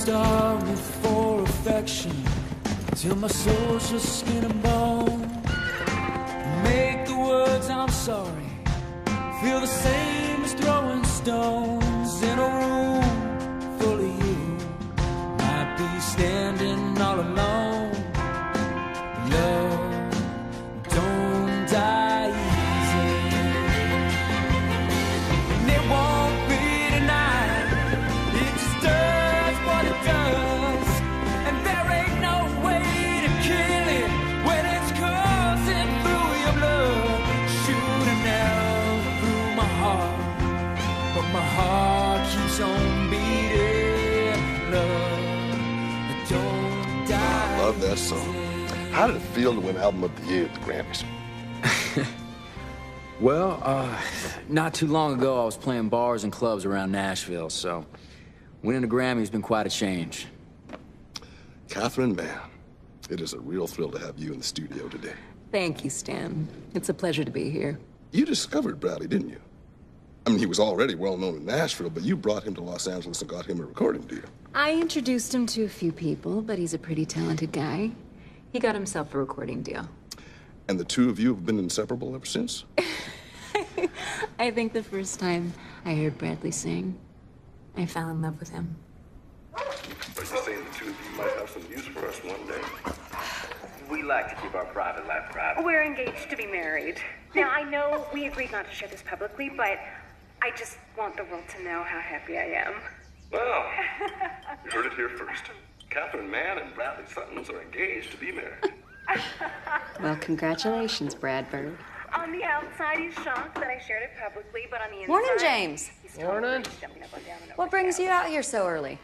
starve me for affection till my soul's just skin and bone. Make the words I'm sorry feel the same as throwing stones in a room full of you. Might be standing all alone. Love don't die easy, and it won't be tonight. It just does what it does, and there ain't no way to kill it when it's coursing through your blood. Shoot an arrow through my heart, but my heart keeps on beating. Love don't die. I love that song. How did it feel to win Album of the Year at the Grammys? Well, not too long ago, I was playing bars and clubs around Nashville, so winning a Grammy's been quite a change. Catherine Mann, it is a real thrill to have you in the studio today. Thank you, Stan. It's a pleasure to be here. You discovered Bradley, didn't you? I mean, he was already well known in Nashville, but you brought him to Los Angeles and got him a recording deal. I introduced him to a few people, but he's a pretty talented guy. He got himself a recording deal. And the two of you have been inseparable ever since? I think the first time I heard Bradley sing, I fell in love with him. Are you saying the two of you might have some news for us one day? We like to keep our private life private. We're engaged to be married. Now, I know we agreed not to share this publicly, but I just want the world to know how happy I am. Well, you heard it here first. Catherine Mann and Bradley Suttons are engaged to be married. Well, congratulations, Brad Bird. On the outside, he's shocked that I shared it publicly, but on the inside... Morning, James. He's Morning. jumping up and down and over What brings you out here so early?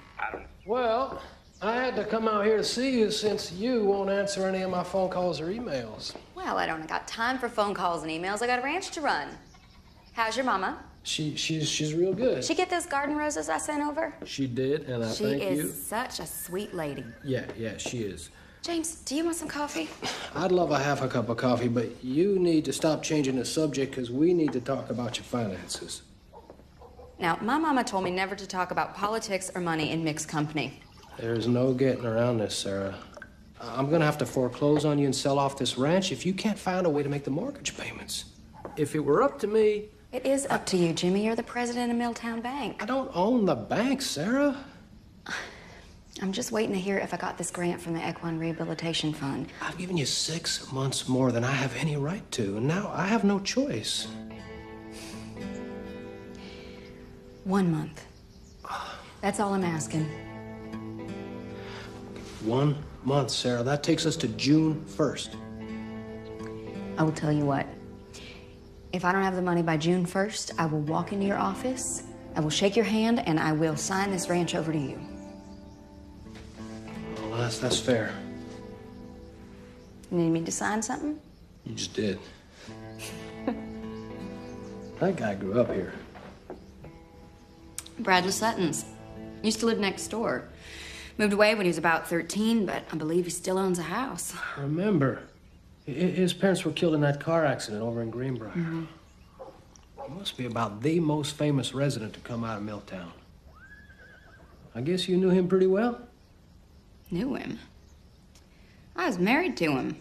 Well, I had to come out here to see you since you won't answer any of my phone calls or emails. Well, I don't got time for phone calls and emails. I got a ranch to run. How's your mama? She's real good. She get those garden roses I sent over? She did, and I She thank you. is such a sweet lady. Yeah, she is. James, do you want some coffee? I'd love a half a cup of coffee, but you need to stop changing the subject because we need to talk about your finances. Now, my mama told me never to talk about politics or money in mixed company. There's no getting around this, Sarah. I'm gonna have to foreclose on you and sell off this ranch if you can't find a way to make the mortgage payments. If it were up to me... It is up to you, Jimmy. You're the president of Milltown Bank. I don't own the bank, Sarah. I'm just waiting to hear if I got this grant from the Equine Rehabilitation Fund. I've given you 6 months more than I have any right to, and now I have no choice. 1 month. That's all I'm asking. 1 month, Sarah. That takes us to June 1st. I will tell you what. If I don't have the money by June 1st, I will walk into your office, I will shake your hand, and I will sign this ranch over to you. Well, that's fair. You need me to sign something? You just did. That guy grew up here. Bradley Sutton's. Used to live next door. Moved away when he was about 13, but I believe he still owns a house. Remember, his parents were killed in that car accident over in Greenbrier. Mm-hmm. He must be about the most famous resident to come out of Milltown. I guess you knew him pretty well? Knew him? I was married to him.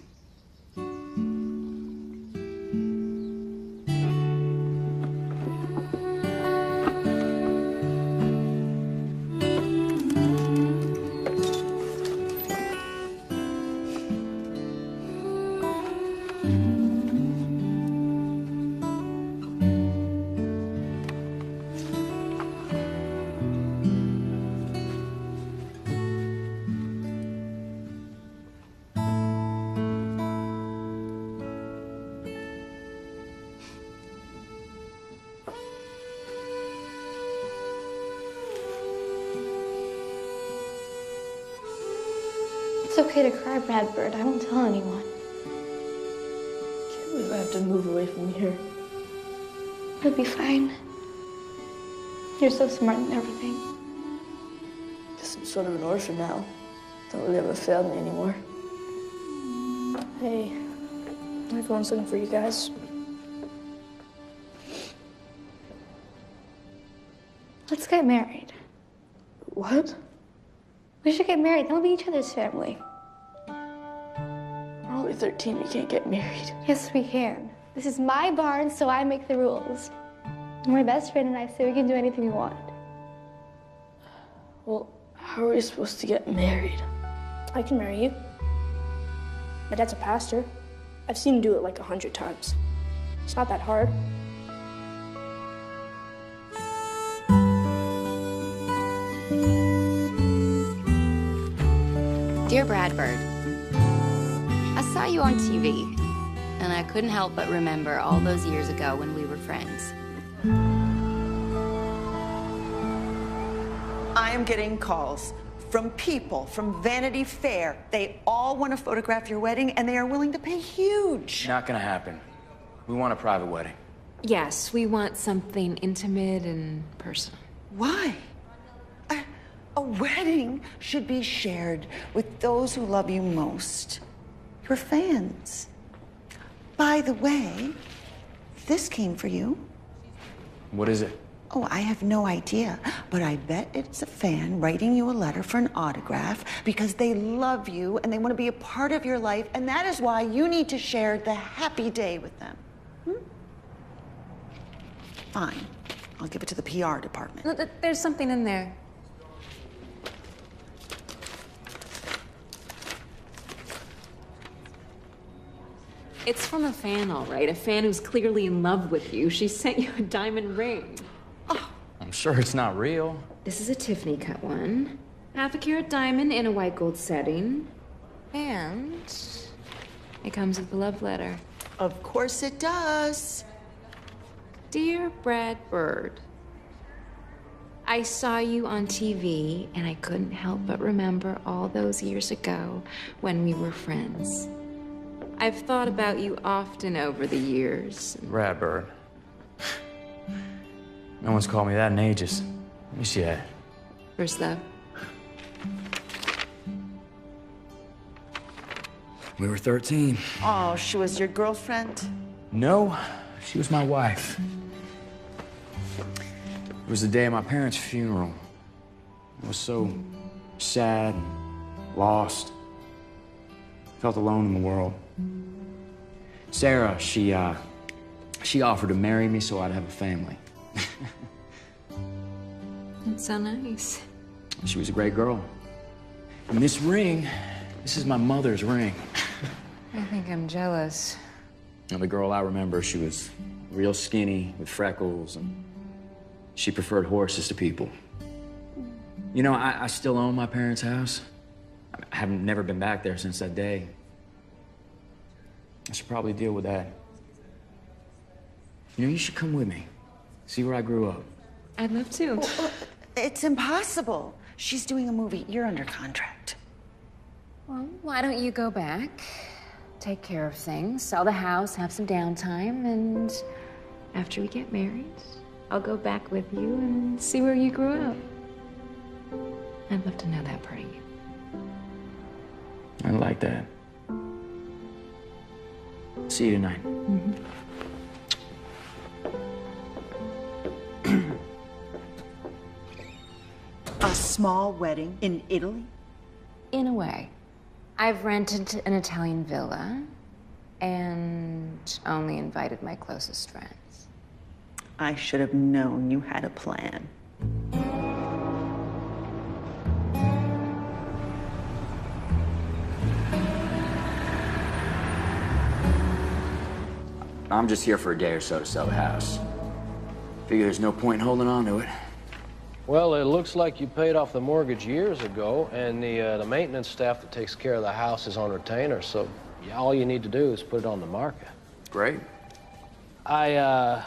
It's okay to cry, Bradford. I won't tell anyone. Can't believe I have to move away from here. It'll be fine. You're so smart and everything. Guess I'm sort of an orphan now. Don't really have a family anymore. Hey, everyone's looking for you guys. Let's get married. What? We should get married. Then we'll be each other's family. We're only 13. We can't get married. Yes, we can. This is my barn, so I make the rules. My best friend and I say we can do anything we want. Well, how are we supposed to get married? I can marry you. My dad's a pastor. I've seen him do it like 100 times. It's not that hard. Dear Bradford, I saw you on TV, and I couldn't help but remember all those years ago when we were friends. I am getting calls from people from Vanity Fair. They all want to photograph your wedding, and they are willing to pay huge. Not gonna happen. We want a private wedding. Yes, we want something intimate and personal. Why? A wedding should be shared with those who love you most, your fans. By the way, this came for you. What is it? Oh, I have no idea, but I bet it's a fan writing you a letter for an autograph because they love you and they want to be a part of your life, and that is why you need to share the happy day with them. Fine. I'll give it to the PR department. No, there's something in there. It's from a fan, all right. A fan who's clearly in love with you. She sent you a diamond ring. I'm sure it's not real. This is a Tiffany cut one. Half a carat diamond in a white gold setting. And it comes with a love letter. Of course it does. Dear Brad Bird, I saw you on TV and I couldn't help but remember all those years ago when we were friends. I've thought about you often over the years. Radbird. No one's called me that in ages. Let me see that. First love. We were 13. Oh, she was your girlfriend? No, she was my wife. It was the day of my parents' funeral. I was so sad, lost. Felt alone in the world. Sarah, she offered to marry me so I'd have a family. That's so nice. She was a great girl. And this ring, this is my mother's ring. I think I'm jealous. And the girl I remember, she was real skinny with freckles, and she preferred horses to people. You know, I still own my parents' house. I haven't never been back there since that day. I should probably deal with that. You know, you should come with me. See where I grew up. I'd love to. It's impossible. She's doing a movie. You're under contract. Well, why don't you go back, take care of things, sell the house, have some downtime, and after we get married, I'll go back with you and see where you grew up. I'd love to know that part of you. I like that. See you tonight. A small wedding in Italy? In a way. I've rented an Italian villa and only invited my closest friends. I should have known you had a plan. I'm just here for a day or so to sell the house. Figure there's no point in holding on to it. Well, it looks like you paid off the mortgage years ago, and the maintenance staff that takes care of the house is on retainer, so all you need to do is put it on the market. Great. I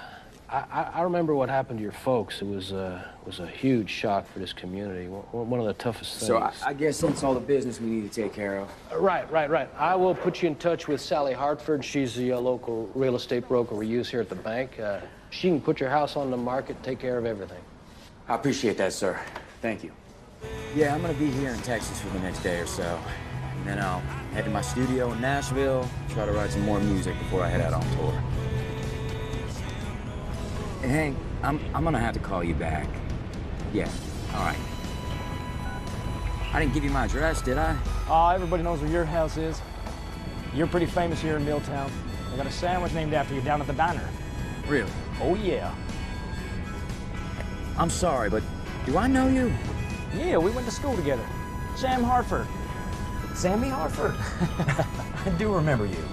remember what happened to your folks. It was a huge shock for this community, one of the toughest things. So I guess that's all the business we need to take care of. Right. I will put you in touch with Sally Hartford. She's the local real estate broker we use here at the bank. She can put your house on the market, take care of everything. I appreciate that, sir. Thank you. Yeah, I'm gonna be here in Texas for the next day or so. And then I'll head to my studio in Nashville, try to write some more music before I head out on tour. Hey, Hank, I'm gonna have to call you back. Yeah, all right. I didn't give you my address, did I? Oh, everybody knows where your house is. You're pretty famous here in Milltown. They got a sandwich named after you down at the diner. Really? Oh, yeah. I'm sorry, but do I know you? Yeah, we went to school together. Sam Hartford. Sammy Hartford? I do remember you.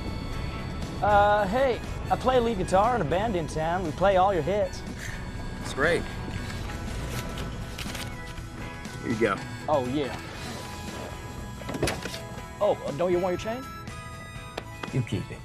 Hey, I play lead guitar in a band in town. We play all your hits. It's great. Here you go. Oh, yeah. Oh, don't you want your chain? You keep it.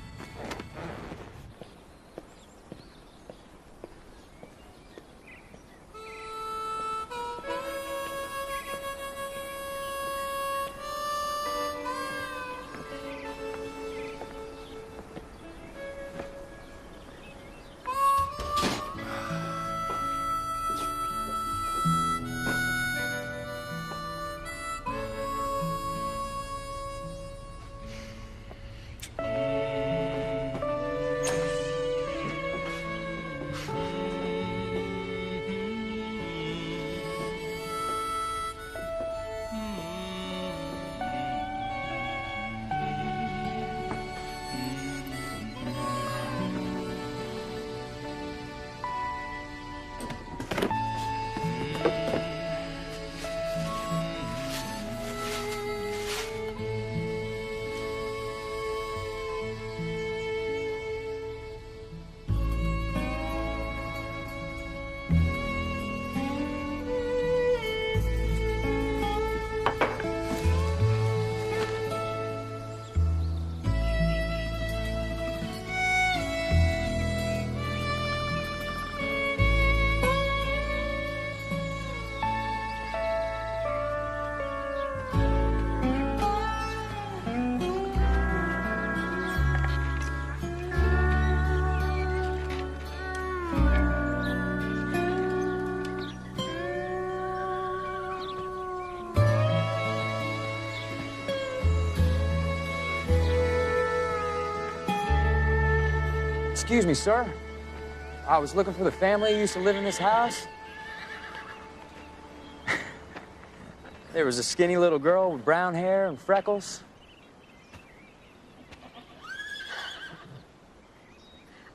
Excuse me, sir. I was looking for the family who used to live in this house. There was a skinny little girl with brown hair and freckles.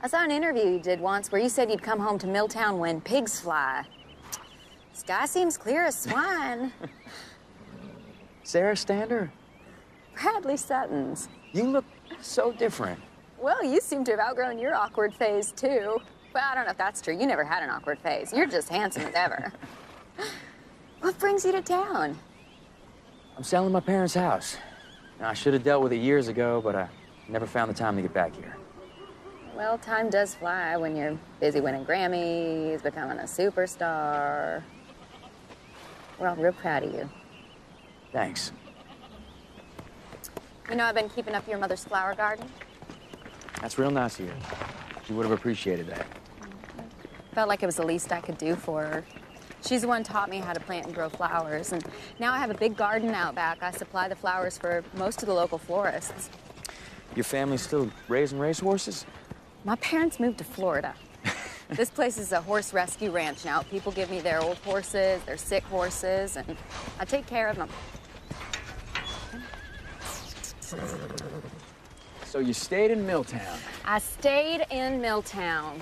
I saw an interview you did once where you said you'd come home to Milltown when pigs fly. Sky seems clear as swine. Sarah Stander? Bradley Sutton's. You look so different. Well, you seem to have outgrown your awkward phase, too. Well, I don't know if that's true. You never had an awkward phase. You're just handsome as ever. What brings you to town? I'm selling my parents' house. Now, I should have dealt with it years ago, but I never found the time to get back here. Well, time does fly when you're busy winning Grammys, becoming a superstar. We're all real proud of you. Thanks. You know, I've been keeping up your mother's flower garden. That's real nice of you. She would have appreciated that. Felt like it was the least I could do for her. She's the one who taught me how to plant and grow flowers, and now I have a big garden out back. I supply the flowers for most of the local florists. Your family's still raising racehorses? My parents moved to Florida. This place is a horse rescue ranch now. People give me their old horses, their sick horses, and I take care of them. So you stayed in Milltown? I stayed in Milltown.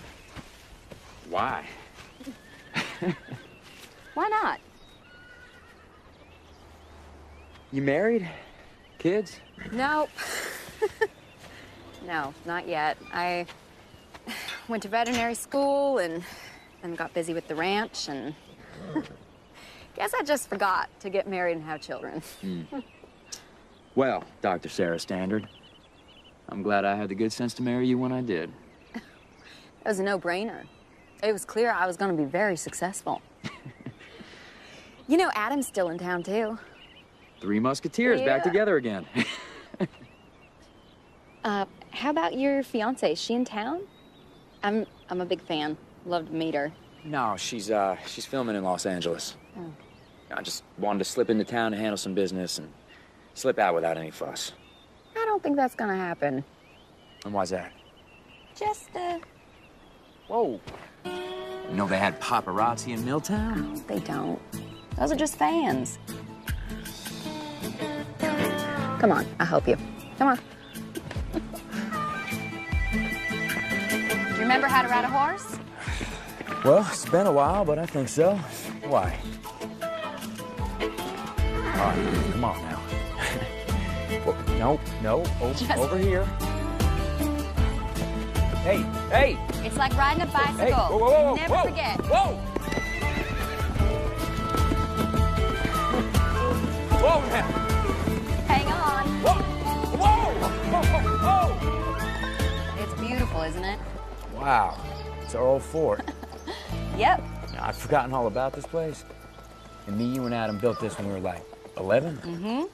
Why? Why not? You married? Kids? Nope. No, not yet. I went to veterinary school and then got busy with the ranch, and guess I just forgot to get married and have children. Well, Dr. Sarah Standard, I'm glad I had the good sense to marry you when I did. It was a no-brainer. It was clear I was going to be very successful. You know, Adam's still in town, too. Three Musketeers back together again. How about your fiancée? Is she in town? I'm a big fan. Love to meet her. No, she's filming in Los Angeles. Oh. I just wanted to slip into town to handle some business and slip out without any fuss. I don't think that's gonna happen. And why's that? Just, Whoa. You know they had paparazzi in Milltown? They don't. Those are just fans. Come on, I'll help you. Come on. Do you remember how to ride a horse? Well, it's been a while, but I think so. Why? All right, come on now. No, over here. Hey! It's like riding a bicycle. Hey, whoa, Never forget. Whoa now! Hang on. Whoa! It's beautiful, isn't it? Wow, it's our old fort. Yep. Now, I've forgotten all about this place. And me, you, and Adam built this when we were like 11? Mm-hmm.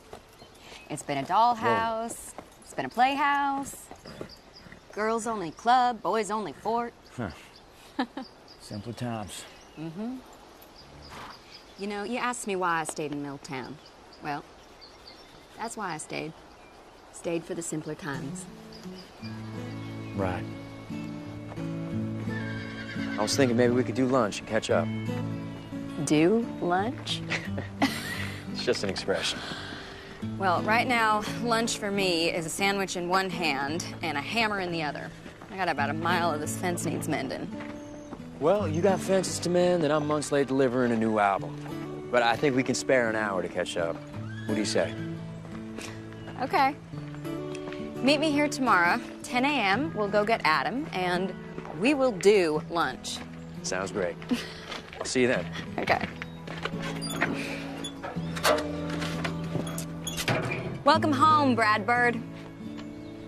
It's been a dollhouse. It's been a playhouse. Girls only club, boys only fort. Huh. Simpler times. Mm-hmm. You know, you asked me why I stayed in Milltown. Well, that's why I stayed. Stayed for the simpler times. Right. I was thinking maybe we could do lunch and catch up. Do lunch? It's just an expression. Well, right now, lunch for me is a sandwich in one hand and a hammer in the other. I got about a mile of this fence needs mending. Well, you got fences to mend, and I'm months late delivering a new album. But I think we can spare an hour to catch up. What do you say? Okay. Meet me here tomorrow, 10 a.m. We'll go get Adam, and we will do lunch. Sounds great. I'll see you then. Okay. Welcome home, Brad Bird.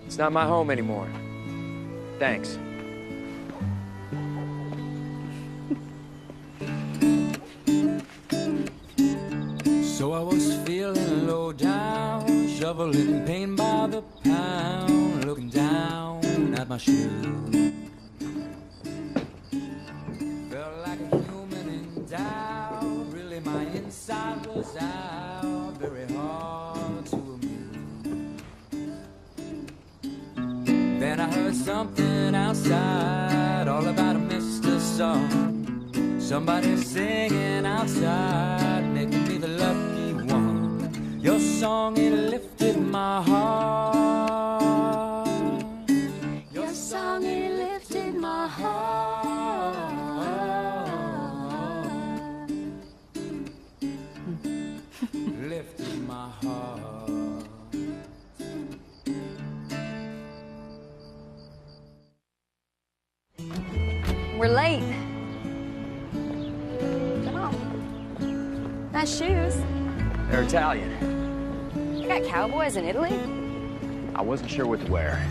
It's not my home anymore. Thanks. So I was feeling low down, shoveling pain by the pound, looking down at my shoe. Felt like a human in doubt, really my inside was out, very hard to amuse. Then I heard something outside, all about a Mr. Song. Somebody singing outside, making me the lucky one. Your song, it lifted my heart. Your song, it lifted my heart. Lifted my heart. We're late. Come on. Nice shoes. They're Italian. You got cowboys in Italy? I wasn't sure what to wear.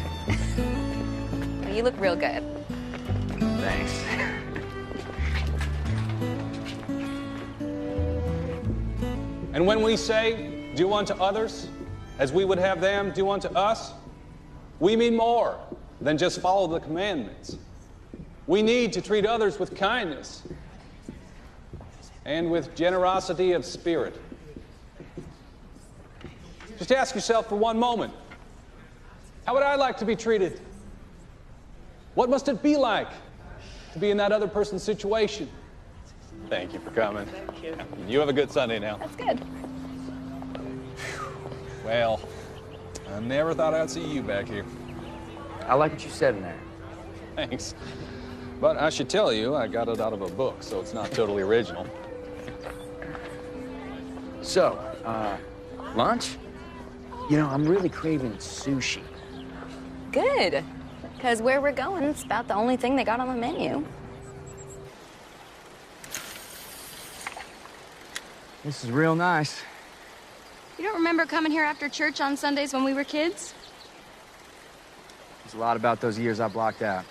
Well, you look real good. Thanks. And when we say, do unto others as we would have them do unto us, we mean more than just follow the commandments. We need to treat others with kindness and with generosity of spirit. Just ask yourself for one moment, how would I like to be treated? What must it be like to be in that other person's situation? Thank you for coming. Thank you. You have a good Sunday now. That's good. Well, I never thought I'd see you back here. I like what you said in there. Thanks. But I should tell you, I got it out of a book, so it's not totally original. So, lunch? You know, I'm really craving sushi. Good. Because where we're going, it's about the only thing they got on the menu. This is real nice. You don't remember coming here after church on Sundays when we were kids? There's a lot about those years I blocked out.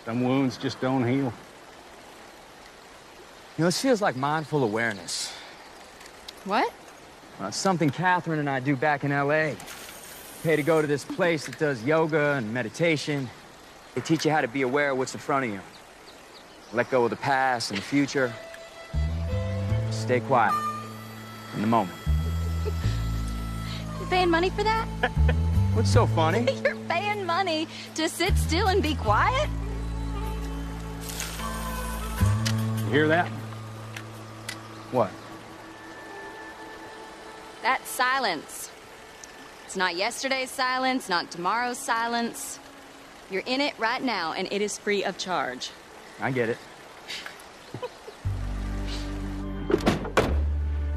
Some wounds just don't heal. You know, this feels like mindful awareness. What? It's something Catherine and I do back in L.A. Pay to go to this place that does yoga and meditation. They teach you how to be aware of what's in front of you. Let go of the past and the future. Stay quiet in the moment. You're paying money for that? What's so funny? You're paying money to sit still and be quiet? You hear that? What? That's silence. It's not yesterday's silence, not tomorrow's silence. You're in it right now, and it is free of charge. I get it.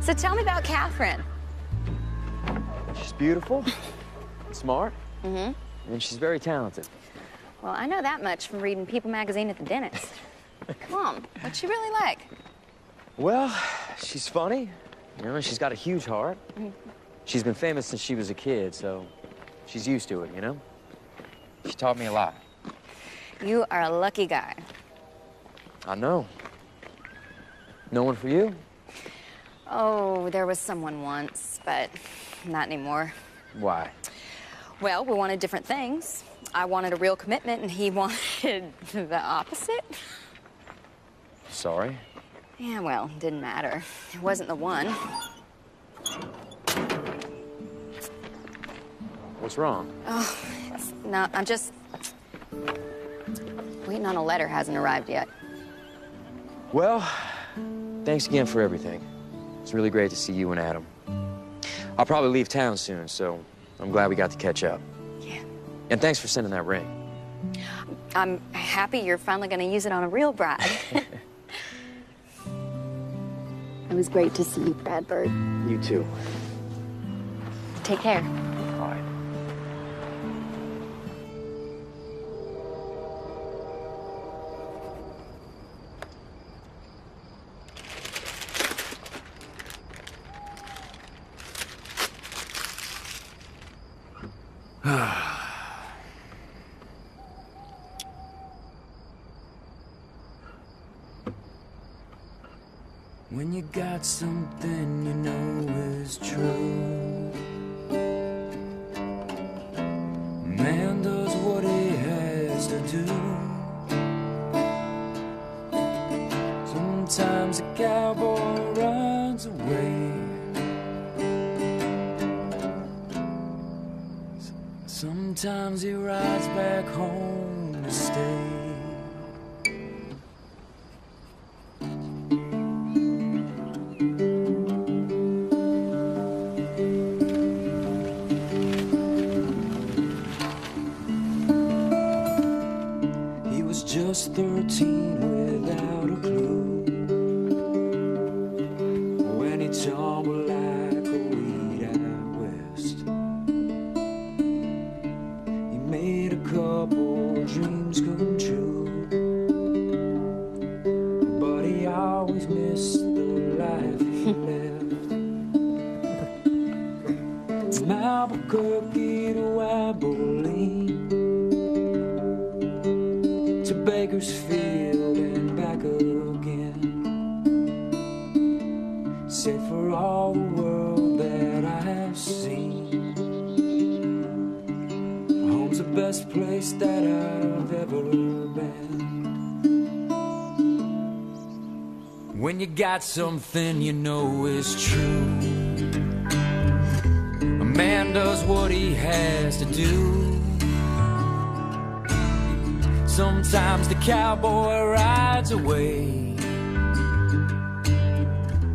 So tell me about Catherine. She's beautiful, and smart, Mm-hmm. and she's very talented. Well, I know that much from reading People magazine at the dentist. Come on, what's she really like? Well, she's funny, you know, and she's got a huge heart. She's been famous since she was a kid, so she's used to it, you know? She taught me a lot. You are a lucky guy. I know. No one for you? Oh, there was someone once, but not anymore. Why? Well, we wanted different things. I wanted a real commitment, and he wanted the opposite. Sorry. Yeah, well, didn't matter. It wasn't the one. What's wrong? Oh, it's not, I'm just waiting on a letter. Hasn't arrived yet. Well, thanks again for everything. It's really great to see you and Adam. I'll probably leave town soon, so I'm glad we got to catch up. Yeah. And thanks for sending that ring. I'm happy you're finally going to use it on a real bride. It was great to see you, Brad Bird. You too. Take care. All right. When you got something you know is true, man does what he has to do. Sometimes a cowboy runs away, sometimes he rides back home to stay. Just 13 without a clue, when he tumbled like a weed out west. He made a couple dreams come true, but he always missed the life he left. From Albuquerque to Abilene, Bakersfield and back again. Say for all the world that I have seen, home's the best place that I've ever been. When you got something you know is true, a man does what he has to do. Sometimes the cowboy rides away,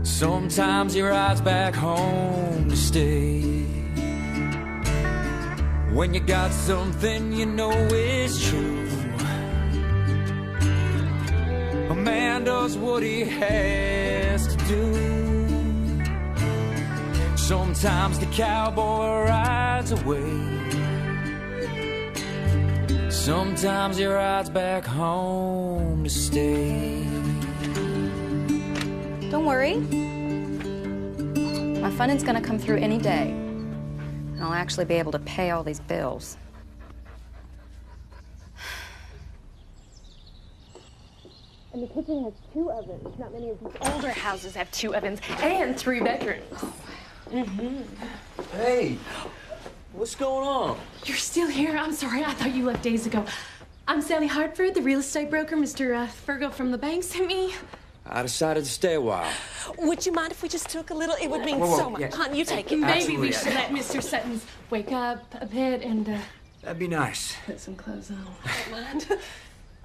sometimes he rides back home to stay. When you got something you know is true, a man does what he has to do. Sometimes the cowboy rides away, sometimes he rides back home to stay. Don't worry. My funding's gonna come through any day. And I'll actually be able to pay all these bills. And the kitchen has 2 ovens. Not many of these older houses have 2 ovens and 3 bedrooms. Hey, what's going on? You're still here? I'm sorry. I thought you left days ago. I'm Sally Hartford, the real estate broker Mr. Fergo from the bank sent me. I decided to stay a while. Would you mind if we just took a little? It would mean Whoa, so much. yeah. Hon, you take it. Maybe we should let Mr. Sutton's wake up a bit and That'd be nice. put some clothes on. Don't mind.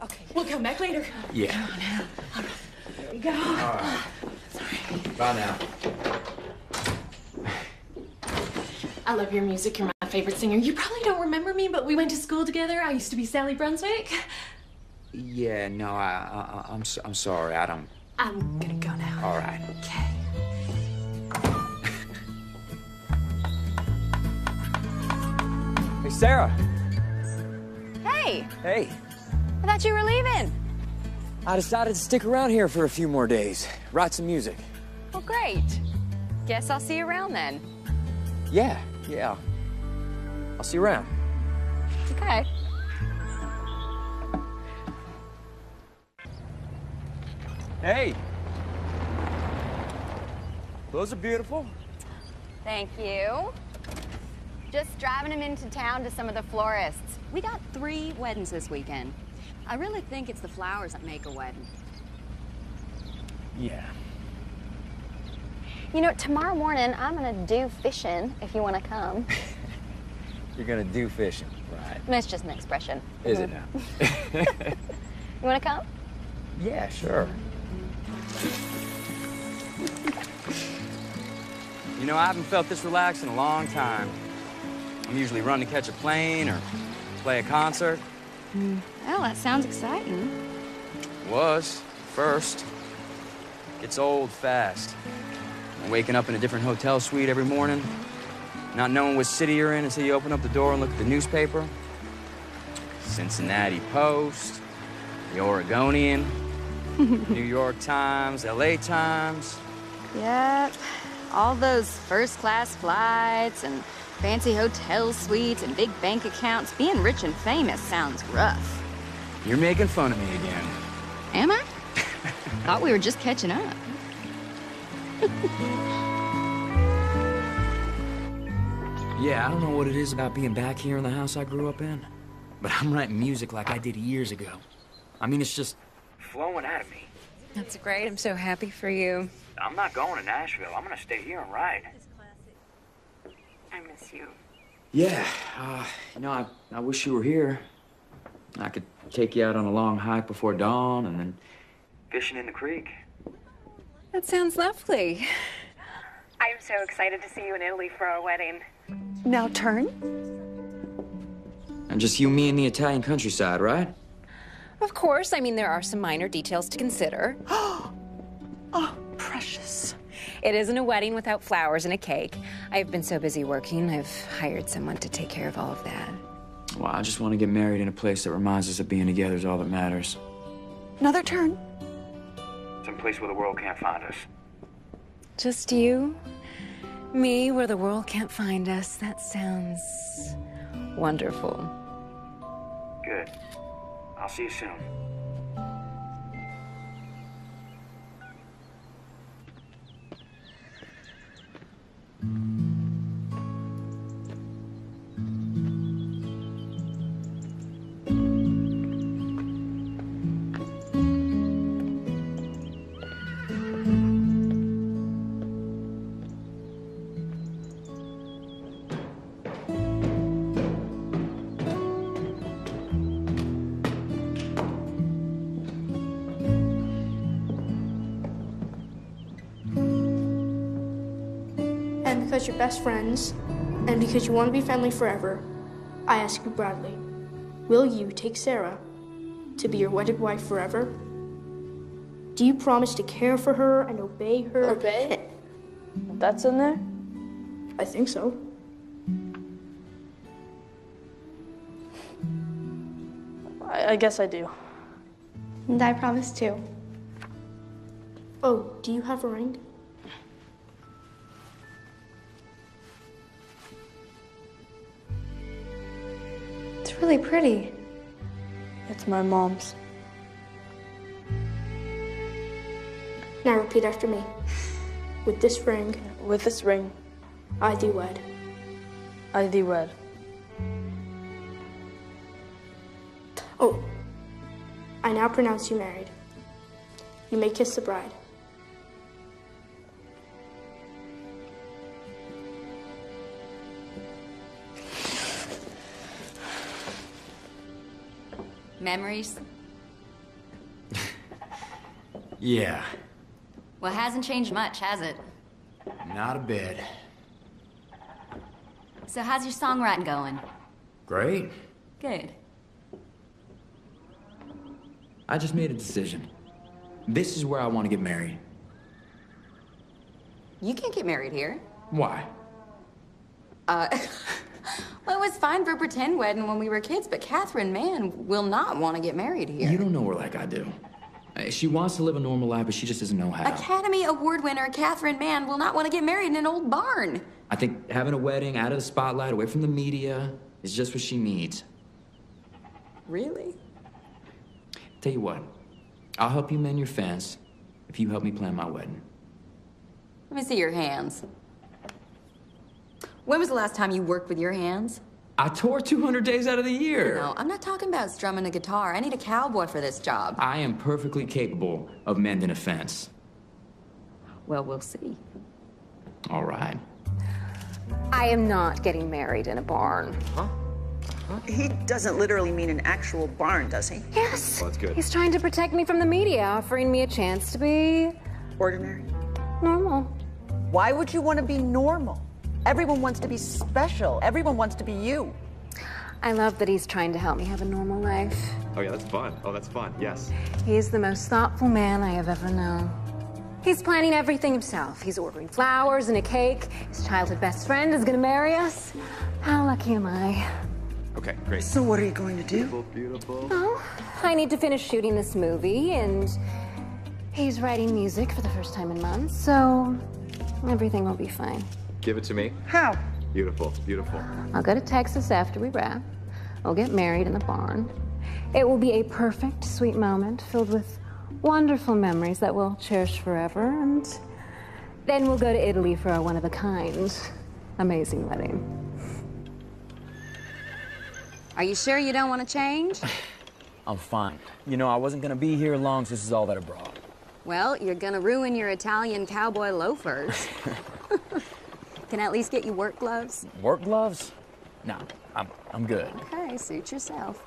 Okay. We'll come back later. Yeah. Come on now. All right. There we go. All right. Sorry. Bye now. I love your music. You're my favorite singer. You probably don't remember me, but we went to school together. I used to be Sally Brunswick. Yeah, no, I'm sorry. I don't. I'm gonna go now. All right. Okay. Hey, Sarah. Hey, Hey. I thought you were leaving. I decided to stick around here for a few more days, write some music. Well, great. Guess I'll see you around then. Yeah. I'll see you around. Okay. Hey. Those are beautiful. Thank you. Just driving him into town to some of the florists. We got 3 weddings this weekend. I really think it's the flowers that make a wedding. Yeah. You know, tomorrow morning I'm gonna do fishing if you wanna come. You're gonna do fishing, right? That's just an expression. Is it now? You wanna come? Yeah, sure. You know, I haven't felt this relaxed in a long time. I'm usually running to catch a plane or play a concert. Well, that sounds exciting. Was, first. Gets old fast. Waking up in a different hotel suite every morning, not knowing what city you're in until you open up the door and look at the newspaper. Cincinnati Post, the Oregonian, New York Times, LA Times. Yep. All those first-class flights and fancy hotel suites and big bank accounts. Being rich and famous sounds rough. You're making fun of me again. Am I? Thought we were just catching up. Yeah, I don't know what it is about being back here in the house I grew up in, but I'm writing music like I did years ago. I mean, it's just flowing out of me. That's great. I'm so happy for you. I'm not going to Nashville. I'm gonna stay here and write. I miss you. Yeah, you know, I wish you were here. I could take you out on a long hike before dawn and then fishing in the creek. That sounds lovely. I'm so excited to see you in Italy for our wedding. Now turn. And just you, me, and the Italian countryside, right? Of course. I mean, there are some minor details to consider. Oh, precious. It isn't a wedding without flowers and a cake. I've been so busy working, I've hired someone to take care of all of that. Well, I just want to get married in a place that reminds us that being together is all that matters. Another turn. Some place where the world can't find us. Just you, me, where the world can't find us. That sounds wonderful. Good. I'll see you soon. And because you're best friends, and because you want to be family forever, I ask you, Bradley, will you take Sarah to be your wedded wife forever? Do you promise to care for her and obey her? Obey? That's in there? I think so. I guess I do. And I promise too. Oh, do you have a ring? It's really pretty. It's my mom's. Now repeat after me. With this ring, With this ring, I thee wed. I thee wed. Oh, I now pronounce you married. You may kiss the bride. Memories? Yeah, Well, it hasn't changed much, has it? not a bit. So how's your songwriting going? Great. Good. I just made a decision. This is where I want to get married. You can't get married here. Why? Well, it was fine for a pretend wedding when we were kids, but Catherine Mann will not want to get married here. You don't know her like I do. She wants to live a normal life, but she just doesn't know how. Academy Award winner Catherine Mann will not want to get married in an old barn. I think having a wedding out of the spotlight, away from the media, is just what she needs. Really? Tell you what, I'll help you mend your fence if you help me plan my wedding. Let me see your hands. When was the last time you worked with your hands? I tour 200 days out of the year. No, I'm not talking about strumming a guitar. I need a cowboy for this job. I am perfectly capable of mending a fence. Well, we'll see. All right. I am not getting married in a barn. Huh? He doesn't literally mean an actual barn, does he? Yes. Well, that's good. He's trying to protect me from the media, offering me a chance to be... Ordinary? normal. Why would you want to be normal? Everyone wants to be special. Everyone wants to be you. I love that he's trying to help me have a normal life. Oh, yeah, that's fun. Oh, that's fun. Yes. He's the most thoughtful man I have ever known. He's planning everything himself. He's ordering flowers and a cake. His childhood best friend is going to marry us. How lucky am I? Okay, great. So what are you going to do? Beautiful, beautiful. Well, I need to finish shooting this movie, and he's writing music for the first time in months, so everything will be fine. Give it to me. How? Beautiful, beautiful. I'll go to Texas after we wrap. We'll get married in the barn. It will be a perfect, sweet moment filled with wonderful memories that we'll cherish forever, and then we'll go to Italy for our one-of-a-kind, amazing wedding. Are you sure you don't want to change? I'm fine. You know, I wasn't gonna be here long, so this is all that I brought. Well, you're gonna ruin your Italian cowboy loafers. Can I at least get you work gloves? Work gloves? No, I'm good. Okay, suit yourself.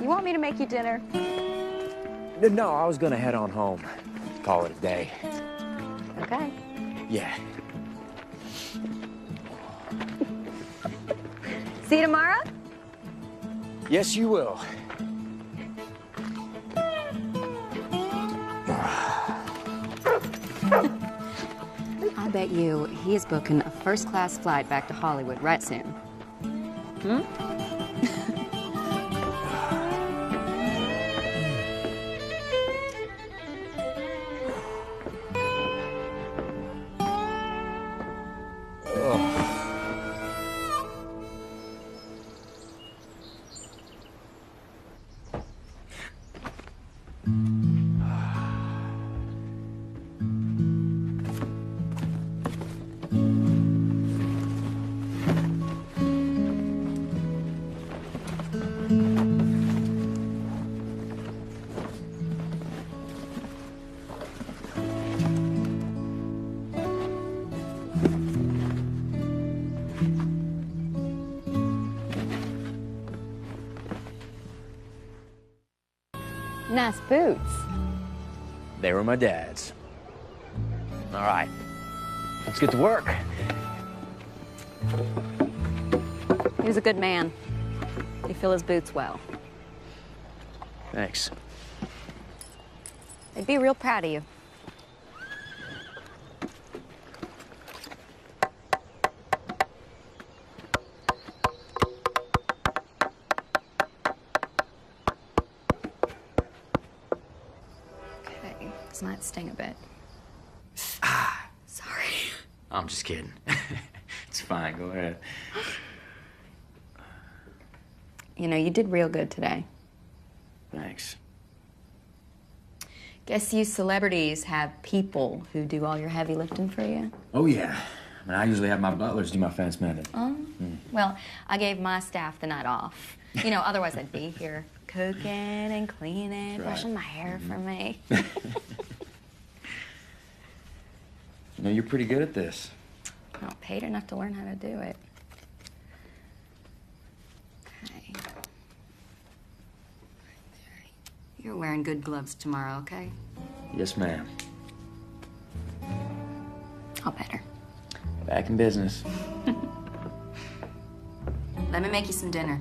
You want me to make you dinner? No, I was gonna head on home. Call it a day. Okay. Yeah. See you tomorrow? Yes, you will. I bet you he is booking a first-class flight back to Hollywood right soon. Hmm? Nice boots. They were my dad's. All right, let's get to work. He was a good man. He fill his boots well. Thanks. They'd be real proud of you. Okay, this might sting a bit. Sorry. I'm just kidding. It's fine, go ahead. You know, you did real good today. Thanks. Guess you celebrities have people who do all your heavy lifting for you? Oh, yeah. I mean, I usually have my butlers do my fence mending. Oh, well, I gave my staff the night off. You know, otherwise I'd be here cooking and cleaning, That's right. brushing my hair for me. You know, you're pretty good at this. Not paid enough to learn how to do it. Okay. You're wearing wearing good gloves tomorrow, okay? Yes, ma'am. I'll better. Back in business. Let me make you some dinner.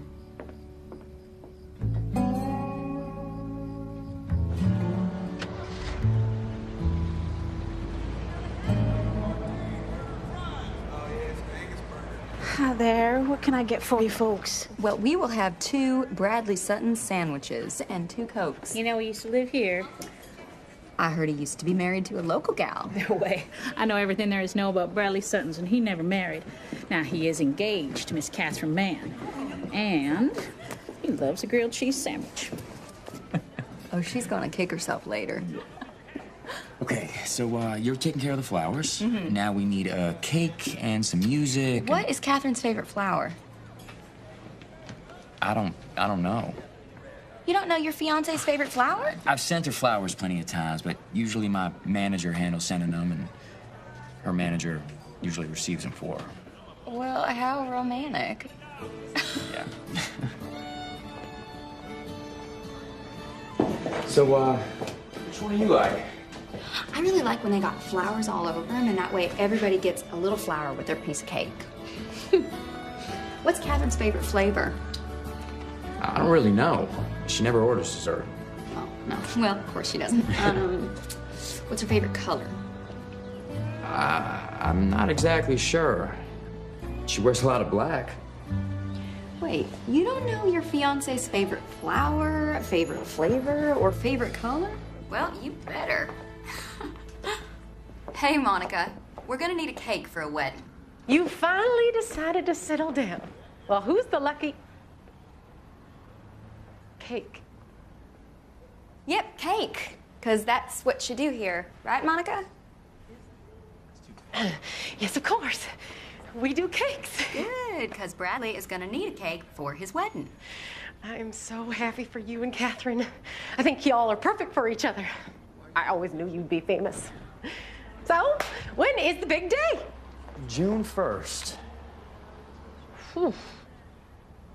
Hi there. What can I get for you folks? Well, we will have 2 Bradley Sutton sandwiches and 2 Cokes. You know, he used to live here. I heard he used to be married to a local gal. No way. I know everything there is to know about Bradley Sutton's, and he never married. Now, he is engaged to Miss Catherine Mann. And he loves a grilled cheese sandwich. Oh, she's gonna kick herself later. Okay, so you're taking care of the flowers. Mhm. Now we need a cake and some music. What is Catherine's favorite flower? I don't know. You don't know your fiance's favorite flower? I've sent her flowers plenty of times, but usually my manager handles sending them, and her manager usually receives them for her. Well, how romantic. Yeah. So, which one do you like? I really like when they got flowers all over them, and that way everybody gets a little flower with their piece of cake. What's Catherine's favorite flavor? I don't really know. She never orders dessert. Oh, no. Well, of course she doesn't. What's her favorite color? I'm not exactly sure. She wears a lot of black. Wait, you don't know your fiance's favorite flower, favorite flavor, or favorite color? Well, you better. Hey, Monica, we're gonna need a cake for a wedding. You finally decided to settle down. Well, who's the lucky... Cake. Yep, cake. Because that's what you do here, right, Monica? Yes, of course. We do cakes. Good, because Bradley is gonna need a cake for his wedding. I'm so happy for you and Catherine. I think y'all are perfect for each other. I always knew you'd be famous. So, when is the big day? June 1st. Whew. Well,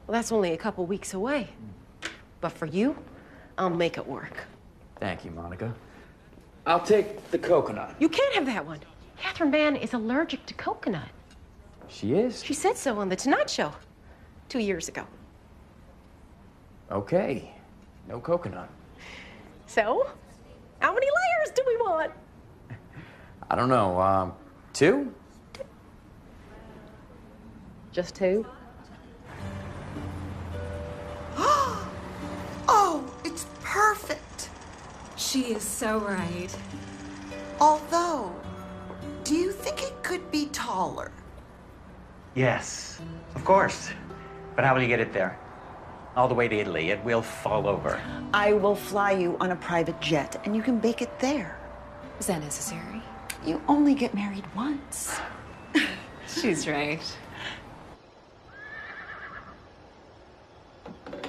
that's only a couple weeks away. But for you, I'll make it work. Thank you, Monica. I'll take the coconut. You can't have that one. Catherine Mann is allergic to coconut. She is? She said so on The Tonight Show 2 years ago. Okay. No coconut. So, how many layers do we want? I don't know. 2? Just 2? Oh, it's perfect. She is so right. Although, do you think it could be taller? Yes, of course. But how will you get it there? All the way to Italy. It will fall over. I will fly you on a private jet, and you can bake it there. Is that necessary? You only get married once. She's right.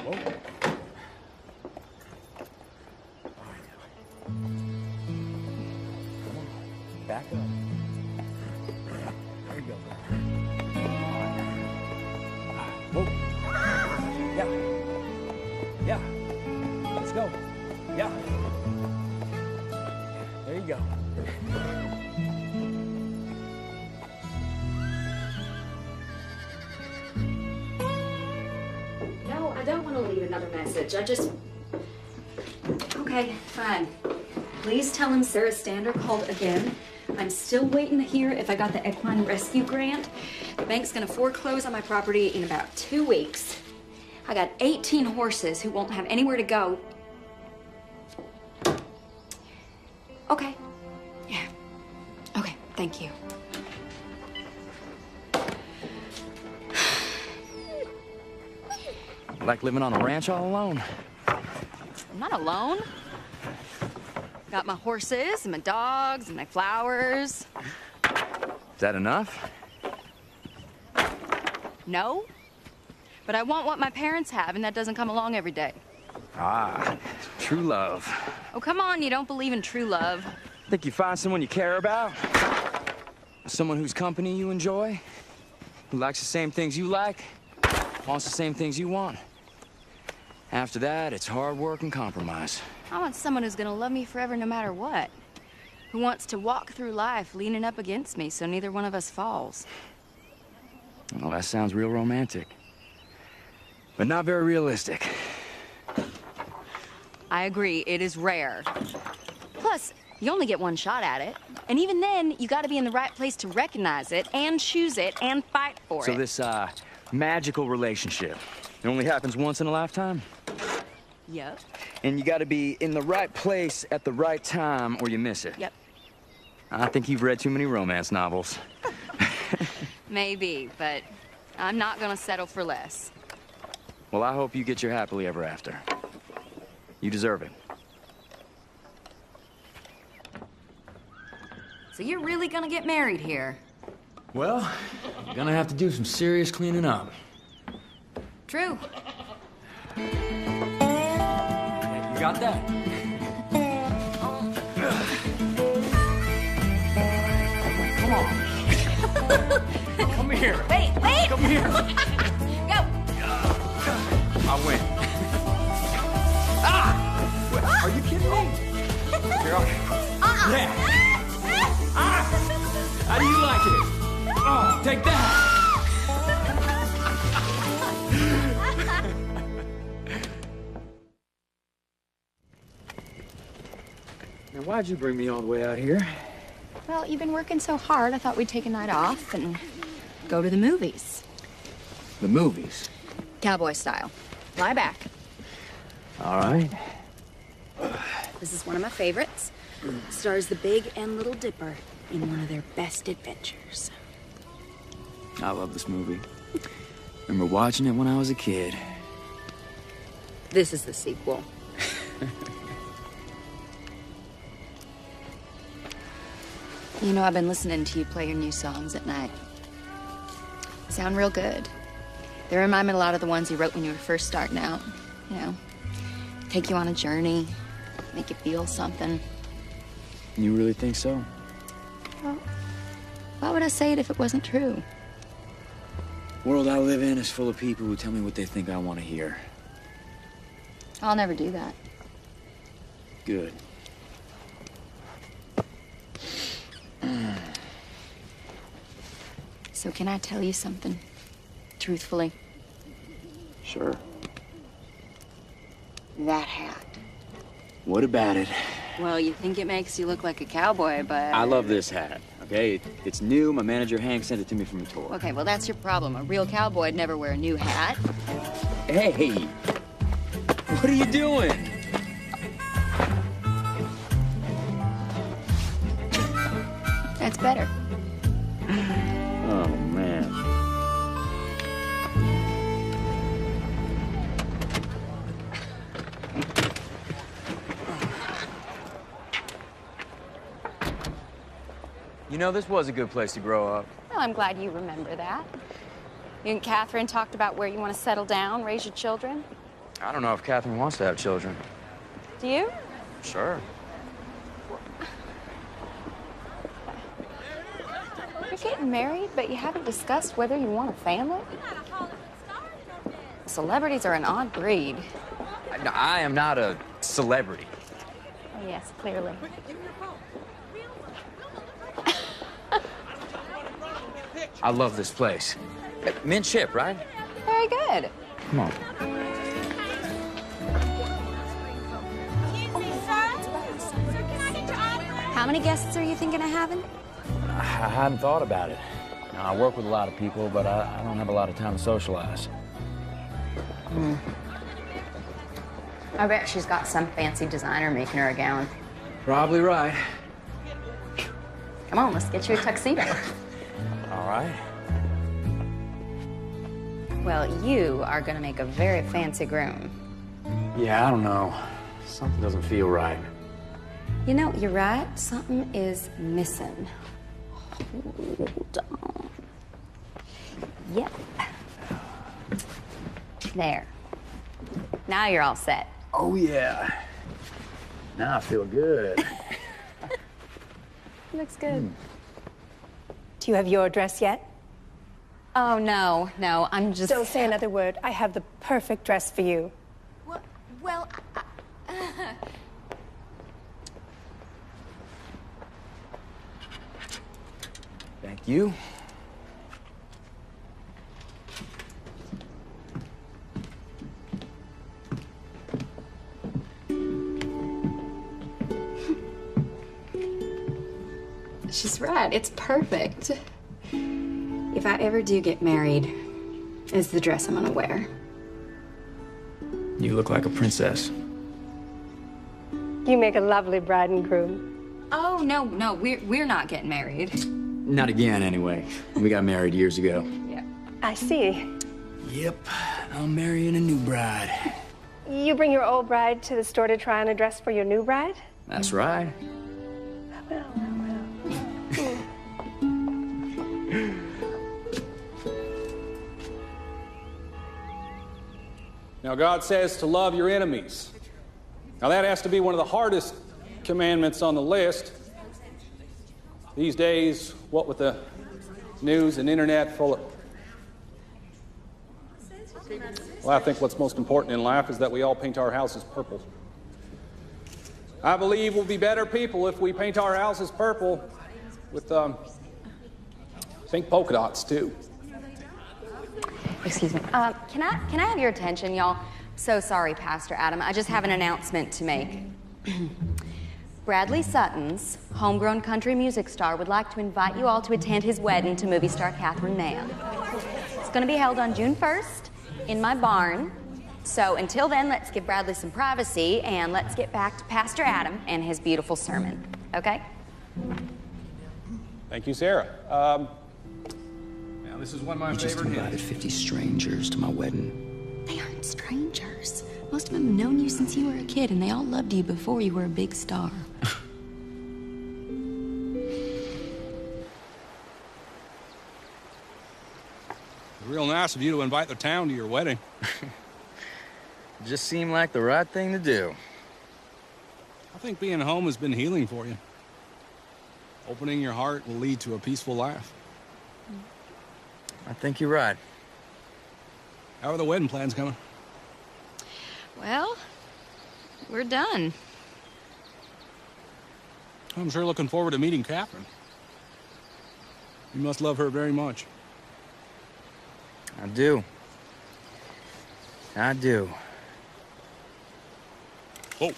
Whoa. Back up. There you go. Whoa. Yeah. Yeah. Let's go. Yeah. There you go. No, I don't want to leave another message. Okay, fine. Please tell him Sarah Stander called again. I'm still waiting to hear if I got the equine rescue grant. The bank's gonna foreclose on my property in about 2 weeks. I got 18 horses who won't have anywhere to go. Okay. Yeah. Okay, thank you. Like living on a ranch all alone. I'm not alone. Got my horses and my dogs and my flowers. Is that enough? No, but I want what my parents have, and that doesn't come along every day. Ah, true love. Oh, come on, you don't believe in true love. Think you find someone you care about? Someone whose company you enjoy? Who likes the same things you like? Wants the same things you want? After that, it's hard work and compromise. I want someone who's gonna love me forever no matter what. Who wants to walk through life leaning up against me so neither one of us falls. Well, that sounds real romantic. But not very realistic. I agree, it is rare. Plus, you only get one shot at it. And even then, you gotta be in the right place to recognize it and choose it and fight for it. So this, magical relationship, it only happens once in a lifetime? Yep. And you gotta be in the right place at the right time or you miss it. Yep. I think you've read too many romance novels. Maybe, but I'm not gonna settle for less. Well, I hope you get your happily ever after. You deserve it. So you're really gonna get married here? Well, you're gonna have to do some serious cleaning up. True. You got that? Come on. Come here. Wait! Come here. Go! I win. Ah! Wait, are you kidding me? Here, yeah. How do you like it? Oh, take that. Now, why'd you bring me all the way out here? Well, you've been working so hard, I thought we'd take a night off and go to the movies. The movies? Cowboy style. Lie back. All right. This is one of my favorites. Stars the Big and Little Dipper in one of their best adventures. I love this movie. Remember watching it when I was a kid. This is the sequel. You know, I've been listening to you play your new songs at night. Sound real good. They remind me a lot of the ones you wrote when you were first starting out. You know, take you on a journey, make you feel something. You really think so? Well, why would I say it if it wasn't true? The world I live in is full of people who tell me what they think I want to hear. I'll never do that. Good. So can I tell you something? Truthfully? Sure. That hat. What about it? Well, you think it makes you look like a cowboy, but... I love this hat, okay? It's new. My manager, Hank, sent it to me from a tour. Okay, well, that's your problem. A real cowboy'd never wear a new hat. Hey! What are you doing? That's better. Oh, man. You know, this was a good place to grow up. Well, I'm glad you remember that. You and Catherine talked about where you want to settle down, raise your children. I don't know if Catherine wants to have children. Do you? Sure. You're getting married, but you haven't discussed whether you want a family? Celebrities are an odd breed. I am not a celebrity. Oh, yes, clearly. I love this place. Mint chip, right? Very good. Come on. How many guests are you thinking of having? I hadn't thought about it. Now, I work with a lot of people, but I don't have a lot of time to socialize. I bet she's got some fancy designer making her a gown. Probably right. Come on, let's get you a tuxedo. All right. Well, you are gonna make a very fancy groom. Yeah, I don't know. Something doesn't feel right. You know, you're right. Something is missing. Hold on. Yep. There. Now you're all set. Oh, yeah. Now I feel good. Looks good. Do you have your dress yet? Oh, no, I'm just... Don't say another word. I have the perfect dress for you. Well, You? She's right. It's perfect. If I ever do get married, it's the dress I'm gonna wear. You look like a princess. You make a lovely bride and groom. Oh, no, we're not getting married. Not again, anyway. We got married years ago. Yeah. I see. Yep, I'm marrying a new bride. You bring your old bride to the store to try on a dress for your new bride? That's right. Now, God says to love your enemies. Now, that has to be one of the hardest commandments on the list. These days, what with the news and internet full of... Well, I think what's most important in life is that we all paint our houses purple. I believe we'll be better people if we paint our houses purple with pink polka dots, too. Excuse me. Can I have your attention, y'all? So sorry, Pastor Adam. I just have an announcement to make. Bradley Sutton's homegrown country music star would like to invite you all to attend his wedding to movie star Catherine Mann. It's going to be held on June 1st in my barn. So until then, let's give Bradley some privacy and let's get back to Pastor Adam and his beautiful sermon. Okay? Thank you, Sarah. Now, this is one of my Just favorite invited hymns. 50 strangers to my wedding. They aren't strangers. Most of them have known you since you were a kid, and they all loved you before you were a big star. Real nice of you to invite the town to your wedding. Just seemed like the right thing to do. I think being home has been healing for you. Opening your heart will lead to a peaceful life. I think you're right. How are the wedding plans coming? Well, we're done. I'm sure looking forward to meeting Catherine. You must love her very much. I do. I do. Oh.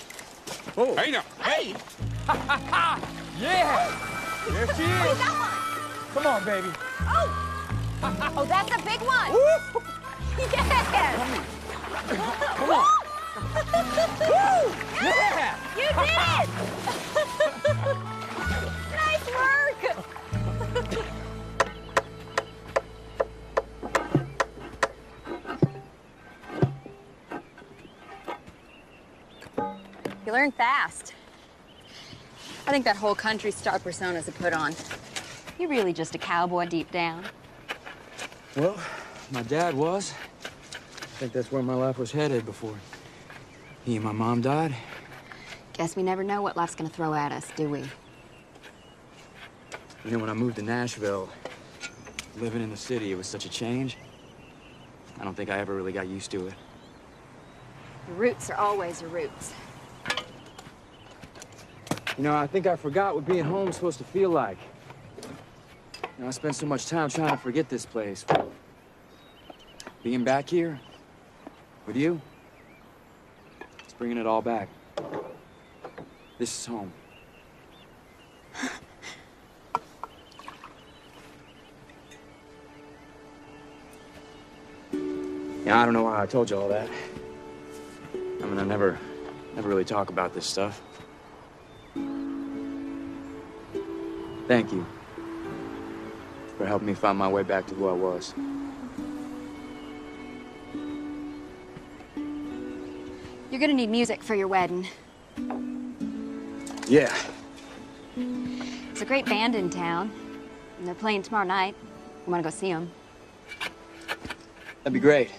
Oh. Hey now. Hey! Yeah! There she is. Come on, baby. Oh, that's a big one. Yes. Come on. Yeah! You did it! Nice work! You learn fast. I think that whole country star persona is a put on. You're really just a cowboy deep down. Well, my dad was. I think that's where my life was headed before he and my mom died. Guess we never know what life's gonna throw at us, do we? You know, when I moved to Nashville, living in the city, it was such a change. I don't think I ever really got used to it. Your roots are always your roots. You know, I think I forgot what being home is supposed to feel like. You know, I spent so much time trying to forget this place. Being back here with you, it's bringing it all back. This is home. Yeah, I don't know why I told you all that. I mean, I never really talk about this stuff. Thank you for helping me find my way back to who I was. You're gonna need music for your wedding. Yeah. There's a great band in town, and they're playing tomorrow night. You wanna go see them? That'd be great.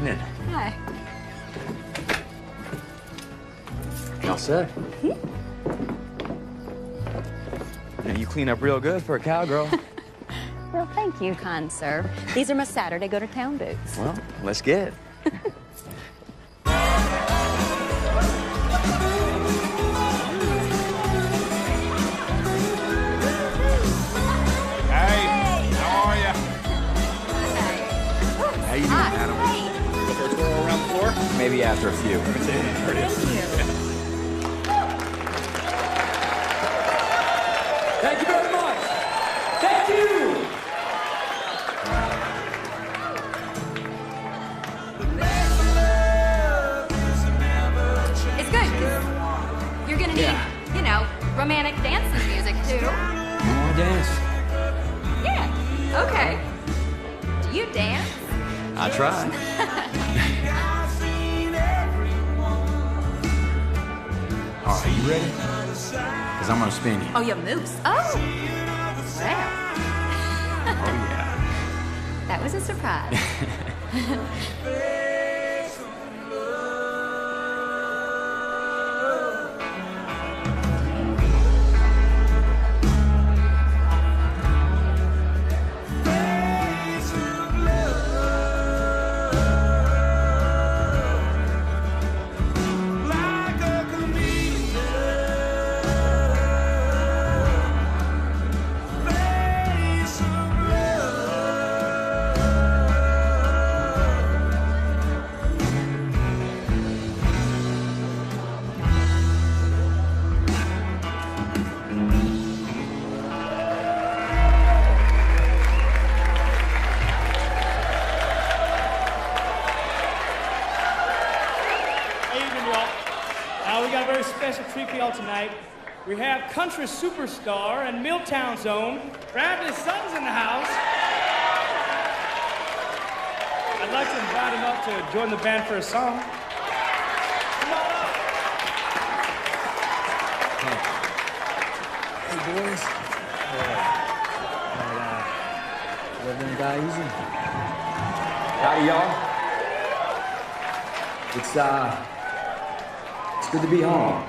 Evening. Hi. All set? Now, you clean up real good for a cowgirl. Well, thank you, kind sir. These are my Saturday go-to-town boots. Well, let's get. How you doing, Adam? For a tour around the floor? Maybe after a few. Thank you very much. Thank you. It's good. You're gonna need, you know, romantic dancing music too. You wanna dance? Yeah. Okay. Do you dance? I tried. All right, you ready? Because I'm gonna spin you. Oh, you moose. Oh. Wow. Oh, yeah. That was a surprise. Special treat for y'all tonight. We have country superstar and Milltown zone, Bradley Sutton's in the house. I'd like to invite him up to join the band for a song. Come on up. Hey, boys. Living and die easy. Howdy, y'all. It's good to be home.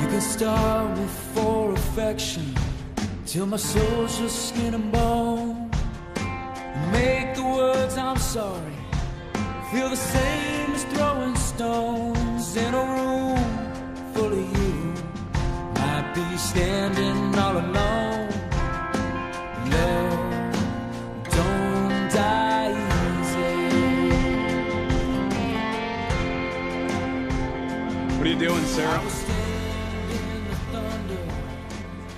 You can starve me for affection till my soul's just skin and bone. Make the words I'm sorry feel the same as throwing stones in a room full of you. Might be standing all alone. Love don't die easy. What are you doing, Sarah?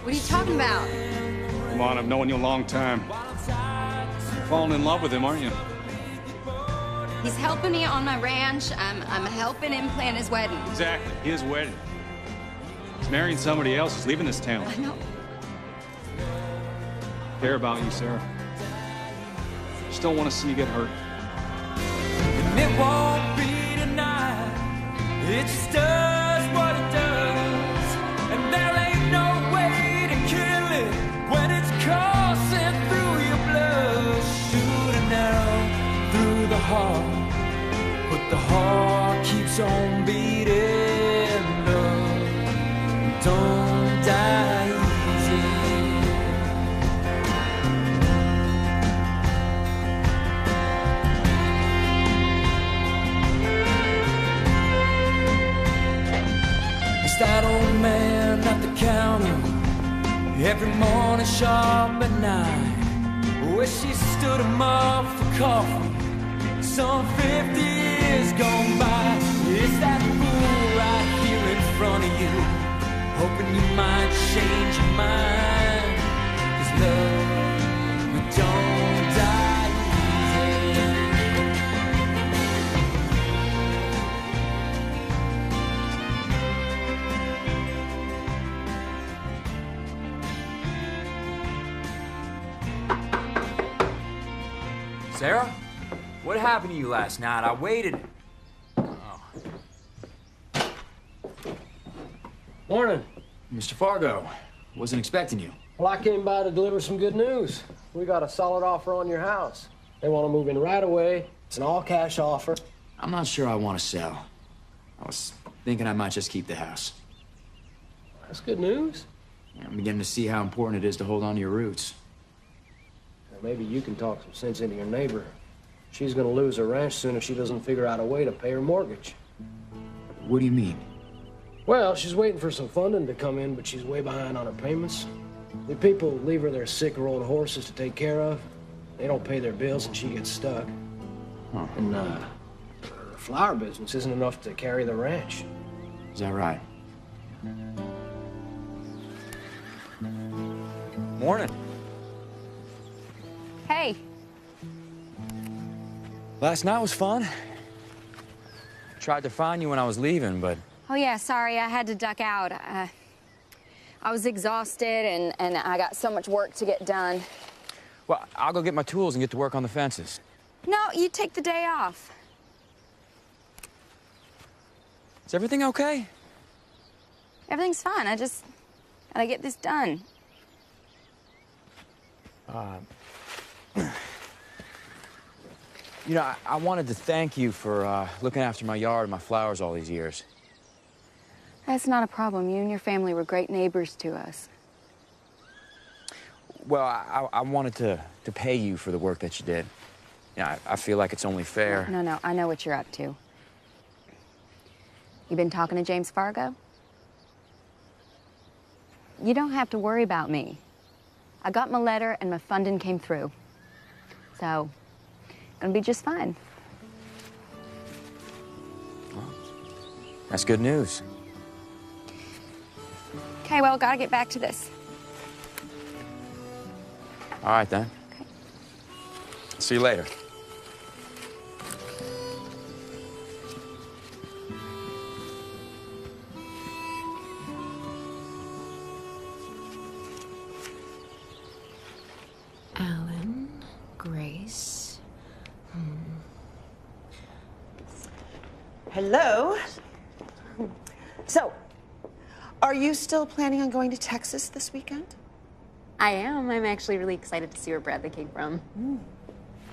What are you talking about? Come on, I've known you a long time. You're falling in love with him, aren't you? He's helping me on my ranch. I'm helping him plan his wedding. Exactly, his wedding. He's marrying somebody else. He's leaving this town. I know. I care about you, Sarah. Just don't want to see you get hurt. And it won't be tonight. It just does what it does. And there ain't no way to kill it when it's coursing through your blood. Shooting down through the heart. But the heart keeps on beating. Love don't die easy. It's that old man at the counter every morning sharp at 9, where she stood him up for coffee. Some 50 years gone by. It's that fool right here in front of you, hoping you might change your mind. 'Cause love don't die Sarah? What happened to you last night? I waited. Oh. Morning. Mr. Fargo, wasn't expecting you. Well, I came by to deliver some good news. We got a solid offer on your house. They want to move in right away. It's an all-cash offer. I'm not sure I want to sell. I was thinking I might just keep the house. That's good news. I'm beginning to see how important it is to hold on to your roots. Well, maybe you can talk some sense into your neighbor. She's going to lose her ranch soon if she doesn't figure out a way to pay her mortgage. What do you mean? Well, she's waiting for some funding to come in, but she's way behind on her payments. The people leave her their sick or old horses to take care of. They don't pay their bills and she gets stuck. Huh. And, her flower business isn't enough to carry the ranch. Is that right? Morning. Hey. Last night was fun. Tried to find you when I was leaving, but... Oh, yeah, sorry, I had to duck out. I was exhausted, and I got so much work to get done. Well, I'll go get my tools and get to work on the fences. No, you take the day off. Is everything okay? Everything's fine. I just gotta get this done. You know, I wanted to thank you for looking after my yard and my flowers all these years. That's not a problem. You and your family were great neighbors to us. Well, I wanted to pay you for the work that you did. Yeah, I feel like it's only fair. No, I know what you're up to. You been talking to James Fargo? You don't have to worry about me. I got my letter and my funding came through. So, gonna be just fine. Well, that's good news. Okay, well, gotta get back to this. All right, then. Okay. See you later. Alan, Grace. Hello. So, are you still planning on going to Texas this weekend? I am. I'm actually really excited to see where Bradley came from.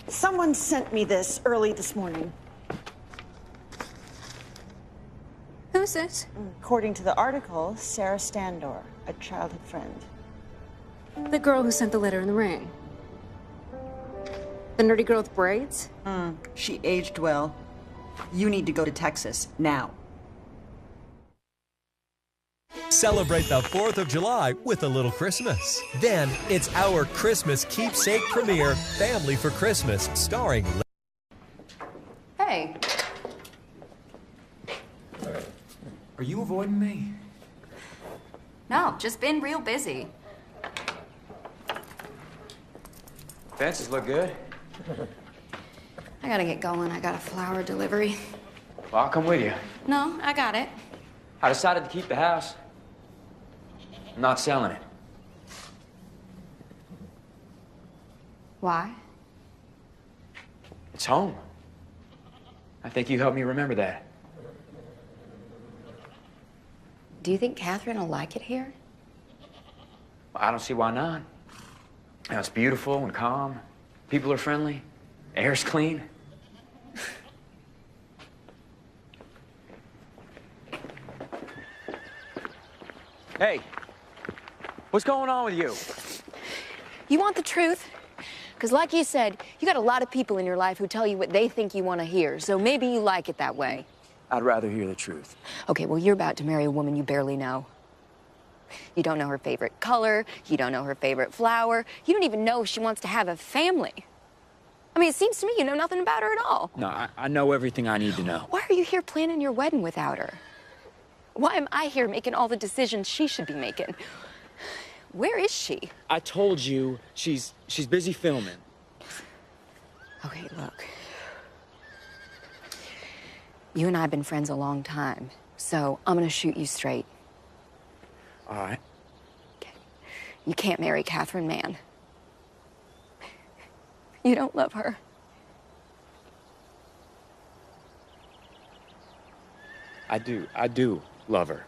Someone sent me this early this morning. Who's this? According to the article, Sarah Standor, a childhood friend. The girl who sent the letter in the ring. The nerdy girl with braids? She aged well. You need to go to Texas now. Celebrate the 4th of July with a little Christmas. Then it's our Christmas keepsake premiere, Family for Christmas, starring... Hey. Are you avoiding me? No, just been real busy. Fences look good. I gotta get going. I got a flower delivery. Well, I'll come with you. No, I got it. I decided to keep the house. I'm not selling it. Why? It's home. I think you helped me remember that. Do you think Catherine will like it here? Well, I don't see why not. You know, it's beautiful and calm. People are friendly. Air's clean. Hey, what's going on with you? You want the truth? Because like you said, you got a lot of people in your life who tell you what they think you want to hear, so maybe you like it that way. I'd rather hear the truth. Okay, well, you're about to marry a woman you barely know. You don't know her favorite color, you don't know her favorite flower, you don't even know if she wants to have a family. I mean, it seems to me you know nothing about her at all. No, I know everything I need to know. Why are you here planning your wedding without her? Why am I here making all the decisions she should be making? Where is she? I told you she's busy filming. Okay, look. You and I have been friends a long time, so I'm gonna shoot you straight. All right. Okay. You can't marry Catherine Mann. You don't love her. I do love her.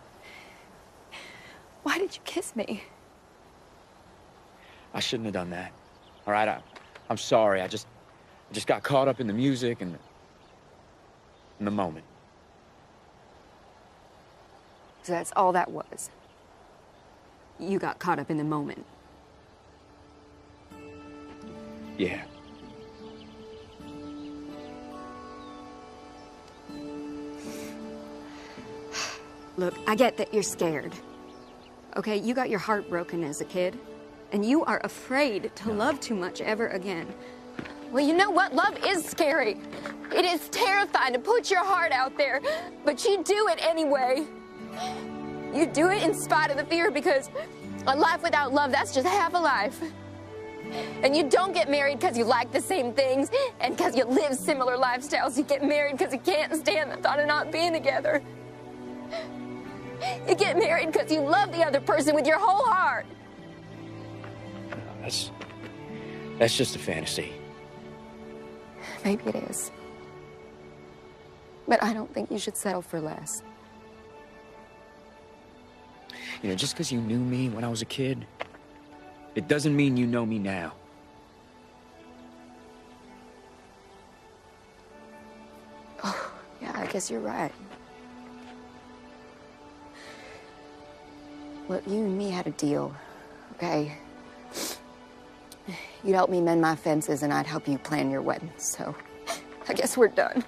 did you kiss me? I shouldn't have done that. All right, I'm sorry. I just got caught up in the music and in the moment. So that's all that was. You got caught up in the moment. Yeah. Look, I get that you're scared. Okay, you got your heart broken as a kid, and you are afraid to love too much ever again. Well, you know what? Love is scary. It is terrifying to put your heart out there, but you do it anyway. You do it in spite of the fear, because a life without love, that's just half a life. And you don't get married because you like the same things and because you live similar lifestyles. You get married because you can't stand the thought of not being together. You get married because you love the other person with your whole heart. That's just a fantasy. Maybe it is. But I don't think you should settle for less. You know, just because you knew me when I was a kid, it doesn't mean you know me now. Oh, yeah, I guess you're right. Look, you and me had a deal, okay? You'd help me mend my fences and I'd help you plan your wedding, so I guess we're done.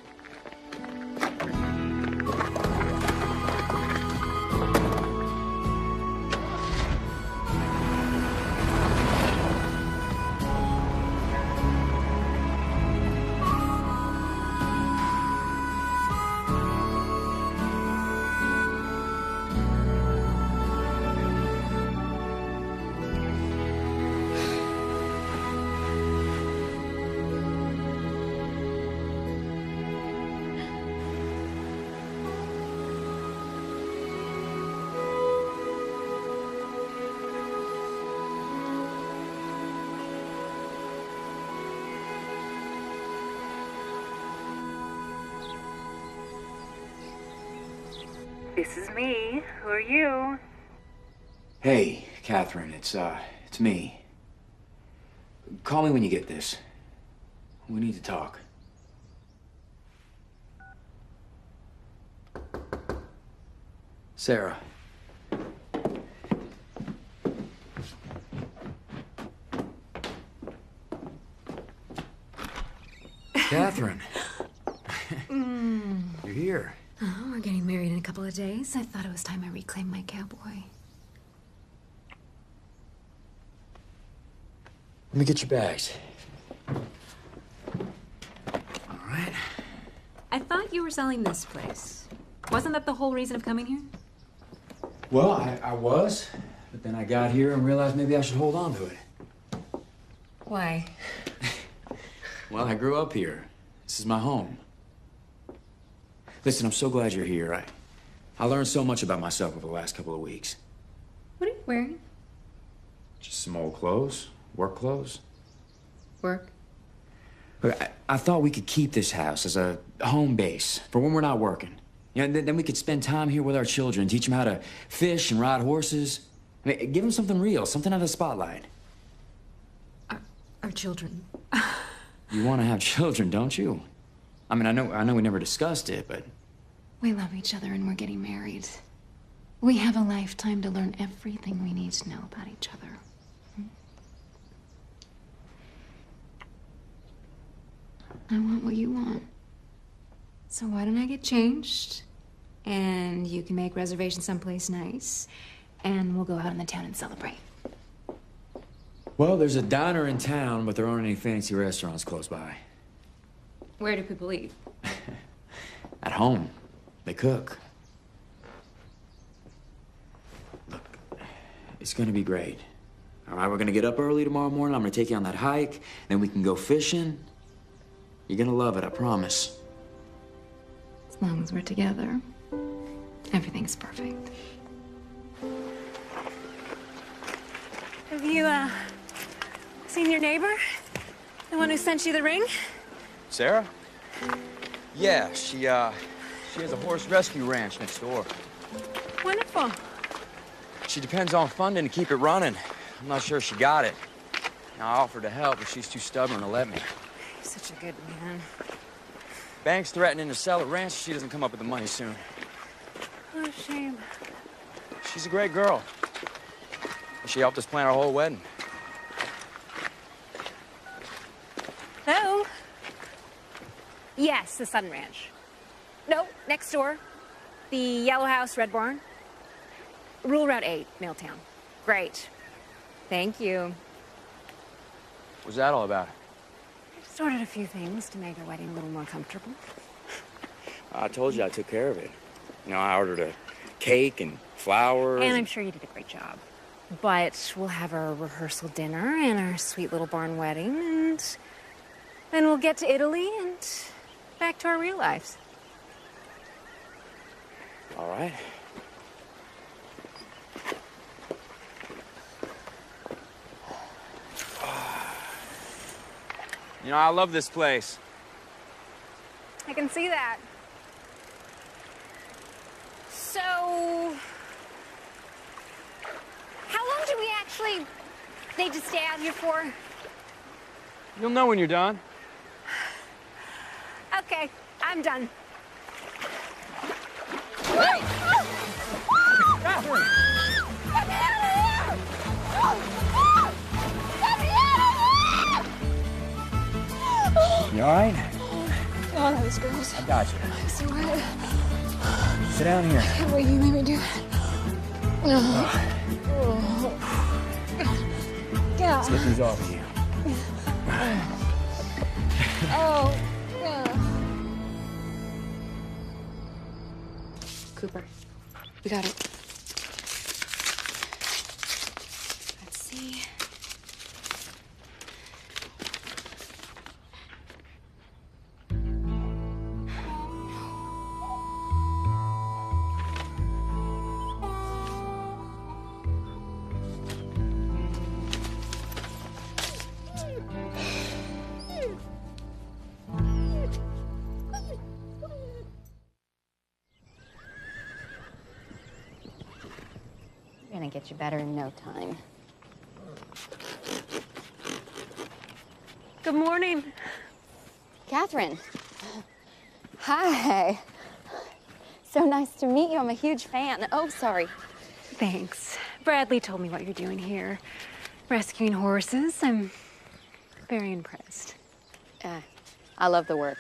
This is me. Who are you? Hey, Catherine, it's me. Call me when you get this. We need to talk. Sarah. Catherine. You're here. Oh, we're getting married in a couple of days. I thought it was time I reclaimed my cowboy. Let me get your bags. All right. I thought you were selling this place. Wasn't that the whole reason of coming here? Well, I was, but then I got here and realized maybe I should hold on to it. Why? Well, I grew up here. This is my home. Listen, I'm so glad you're here. I learned so much about myself over the last couple of weeks. What are you wearing? Just some old clothes, work clothes. Work? Look, I thought we could keep this house as a home base for when we're not working. You know, then we could spend time here with our children, teach them how to fish and ride horses. I mean, give them something real, something out of the spotlight. Our children. You want to have children, don't you? I mean, I know we never discussed it, but... We love each other and we're getting married. We have a lifetime to learn everything we need to know about each other. I want what you want. So why don't I get changed? And you can make reservations someplace nice. And we'll go out in the town and celebrate. Well, there's a diner in town, but there aren't any fancy restaurants close by. Where do people eat? At home. They cook. Look, it's gonna be great. All right, we're gonna get up early tomorrow morning. I'm gonna take you on that hike. Then we can go fishing. You're gonna love it, I promise. As long as we're together, everything's perfect. Have you, seen your neighbor? The one who sent you the ring? Sarah? Yeah, she has a horse rescue ranch next door. Wonderful. She depends on funding to keep it running. I'm not sure she got it. Now, I offered to help, but she's too stubborn to let me. He's such a good man. Bank's threatening to sell the ranch if she doesn't come up with the money soon. What a shame. She's a great girl. She helped us plan our whole wedding. Hello? Yes, the Sun Ranch. No, next door. The Yellow House, Red Barn. Rule Route 8, Milltown. Great. Thank you. What's that all about? I just ordered a few things to make our wedding a little more comfortable. I told you I took care of it. You know, I ordered a cake and flowers. And I'm sure you did a great job. But we'll have our rehearsal dinner and our sweet little barn wedding, and then we'll get to Italy and back to our real lives. All right. You know, I love this place. I can see that. So, how long do we actually need to stay out here for? You'll know when you're done. Okay, I'm done. Catherine! Get me out of here! Get me out of here! You all right? Oh, that was gross. I got you. I'm so wet. Sit down here. Can't believe you made me do it. God. Slip these off of you. Oh, yeah. Cooper, we got it. Let's see. Gonna get you better in no time. Good morning. Catherine. Hi. So nice to meet you. I'm a huge fan. Oh, sorry. Thanks. Bradley told me what you're doing here. Rescuing horses. I'm very impressed. I love the work.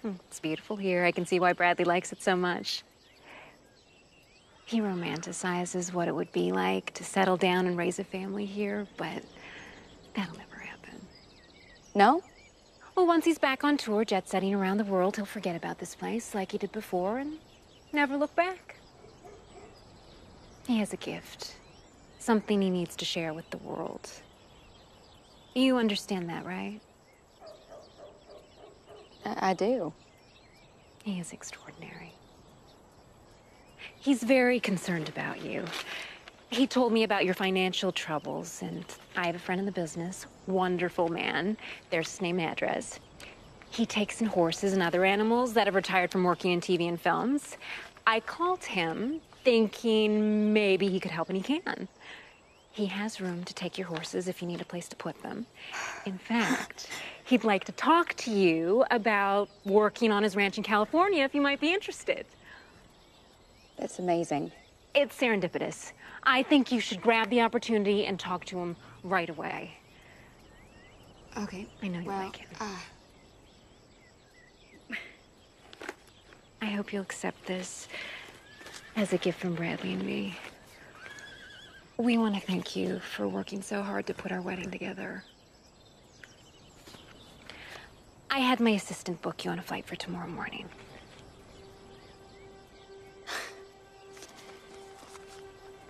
It's beautiful here. I can see why Bradley likes it so much. He romanticizes what it would be like to settle down and raise a family here, but that'll never happen. No? Well, once he's back on tour, jet-setting around the world, he'll forget about this place like he did before and never look back. He has a gift. Something he needs to share with the world. You understand that, right? I do. He is extraordinary. He's very concerned about you. He told me about your financial troubles, and I have a friend in the business, wonderful man. There's his name and address. He takes in horses and other animals that have retired from working in TV and films. I called him thinking maybe he could help, and he can. He has room to take your horses if you need a place to put them. In fact, he'd like to talk to you about working on his ranch in California if you might be interested. That's amazing. It's serendipitous. I think you should grab the opportunity and talk to him right away. Okay. I know you like him. I hope you'll accept this as a gift from Bradley and me. We want to thank you for working so hard to put our wedding together. I had my assistant book you on a flight for tomorrow morning.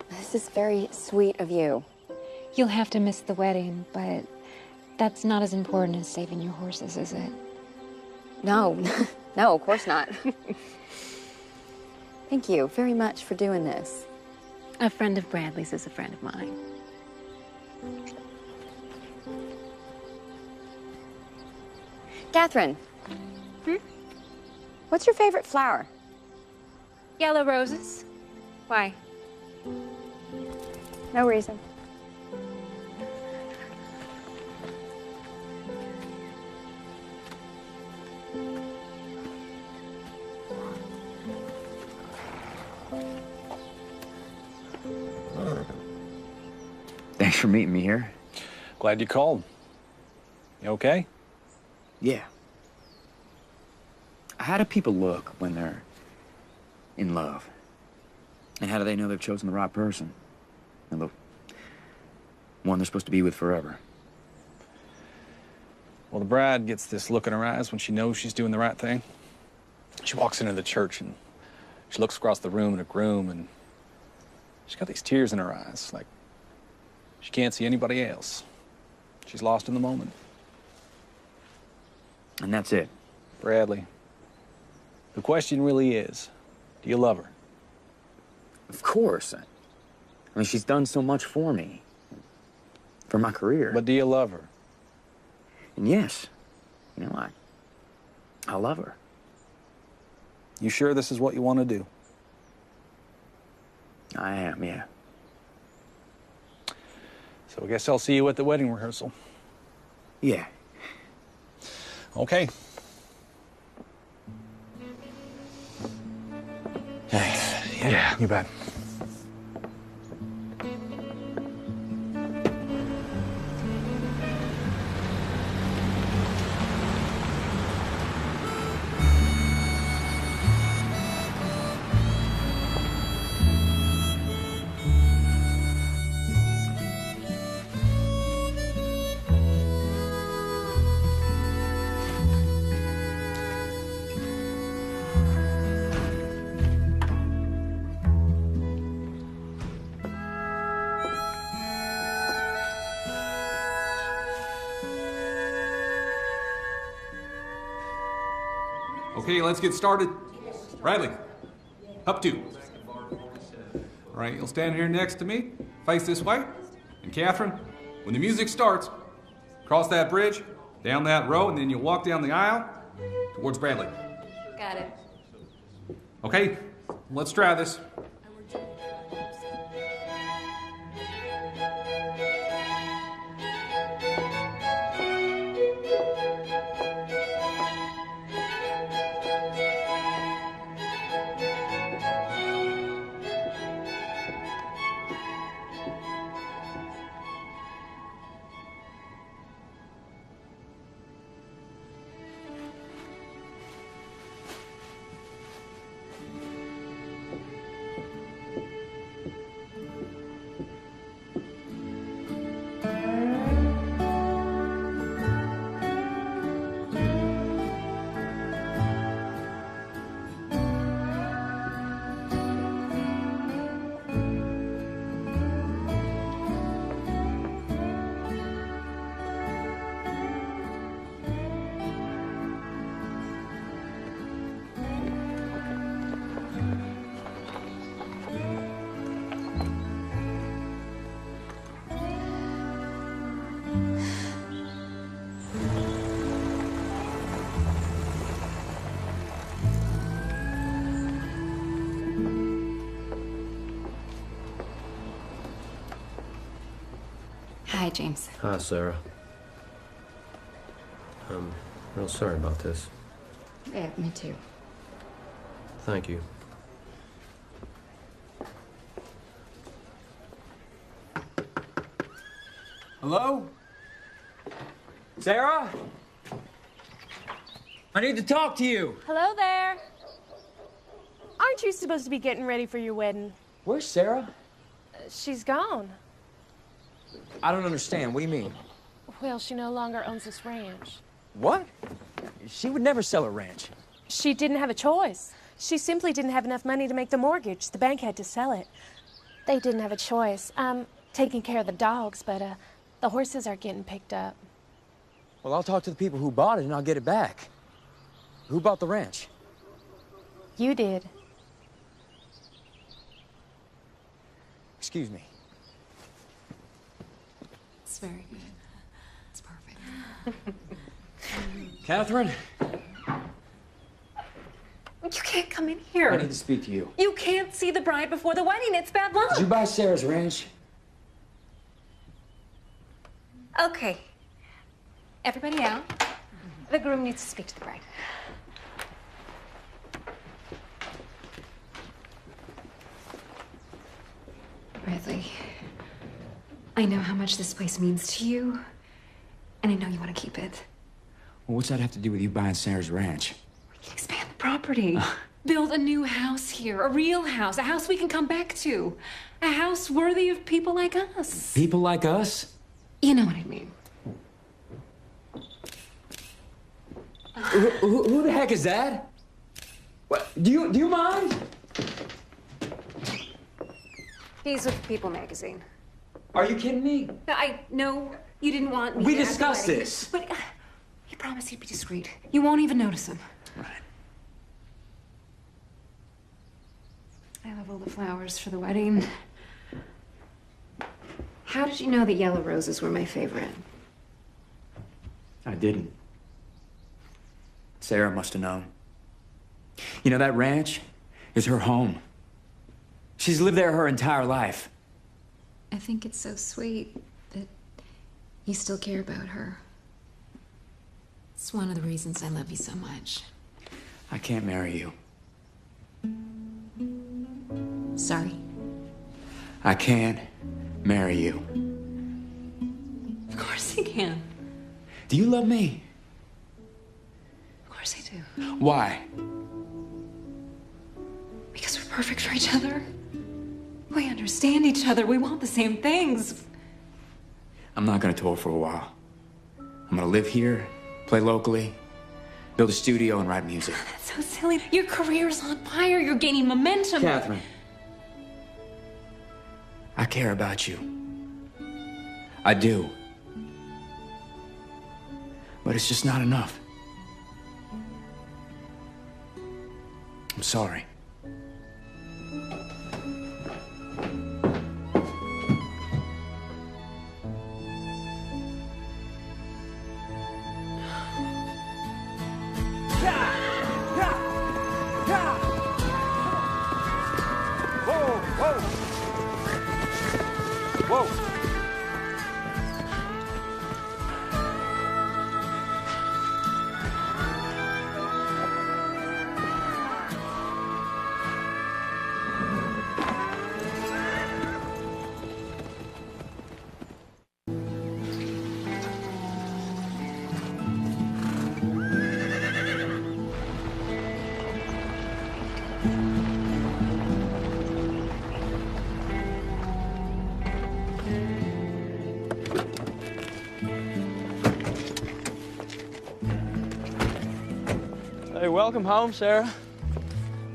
This is very sweet of you. You'll have to miss the wedding, but that's not as important as saving your horses, is it? No, no, of course not. Thank you very much for doing this. A friend of Bradley's is a friend of mine. Catherine. What's your favorite flower? Yellow roses. Why? No reason. Thanks for meeting me here. Glad you called. You okay? Yeah. How do people look when they're in love? And how do they know they've chosen the right person? And the one they're supposed to be with forever? Well, the bride gets this look in her eyes when she knows she's doing the right thing. She walks into the church and she looks across the room at her groom, and she's got these tears in her eyes, like she can't see anybody else. She's lost in the moment. And that's it. Bradley, the question really is, do you love her? Of course. I mean, she's done so much for me. For my career. But do you love her? And yes. You know, I love her. You sure this is what you want to do? I am, yeah. So I guess I'll see you at the wedding rehearsal. Yeah. Okay. Thanks. Yeah, you bet. Okay, let's get started. Bradley, up two. All right, you'll stand here next to me, face this way. And Catherine, when the music starts, cross that bridge, down that row, and then you'll walk down the aisle towards Bradley. Got it. Okay, let's try this. Hi, James. Hi, Sarah. I'm real sorry about this. Yeah, me too. Thank you. Hello? Sarah? I need to talk to you. Hello there. Aren't you supposed to be getting ready for your wedding? Where's Sarah? She's gone. I don't understand. What do you mean? Well, she no longer owns this ranch. What? She would never sell her ranch. She didn't have a choice. She simply didn't have enough money to make the mortgage. The bank had to sell it. They didn't have a choice. I'm taking care of the dogs, but the horses are getting picked up. Well, I'll talk to the people who bought it and I'll get it back. Who bought the ranch? You did. Excuse me. It's very good. It's perfect. Catherine? You can't come in here. I need to speak to you. You can't see the bride before the wedding. It's bad luck. Did you buy Sarah's ranch? Okay. Everybody out. The groom needs to speak to the bride. Bradley, I know how much this place means to you, and I know you want to keep it. Well, what's that have to do with you buying Sarah's ranch? Expand the property. Build a new house here, a real house, a house we can come back to. A house worthy of people like us. People like us? You know what I mean. Who the heck is that? What? Do you mind? He's with People magazine. Are you kidding me? I know you didn't want me We at the discussed wedding, this. But he promised he'd be discreet. You won't even notice him. Right. I have all the flowers for the wedding. How did you know that yellow roses were my favorite? I didn't. Sarah must have known. You know, that ranch is her home. She's lived there her entire life. I think it's so sweet that you still care about her. It's one of the reasons I love you so much. I can't marry you. Sorry. I can't marry you. Of course you can. Do you love me? Of course I do. Why? Because we're perfect for each other. We understand each other. We want the same things. I'm not gonna tour for a while. I'm gonna live here, play locally, build a studio, and write music. That's so silly. Your career's on fire. You're gaining momentum. Catherine, I care about you. I do. But it's just not enough. I'm sorry. Whoa! Hey, welcome home, Sarah.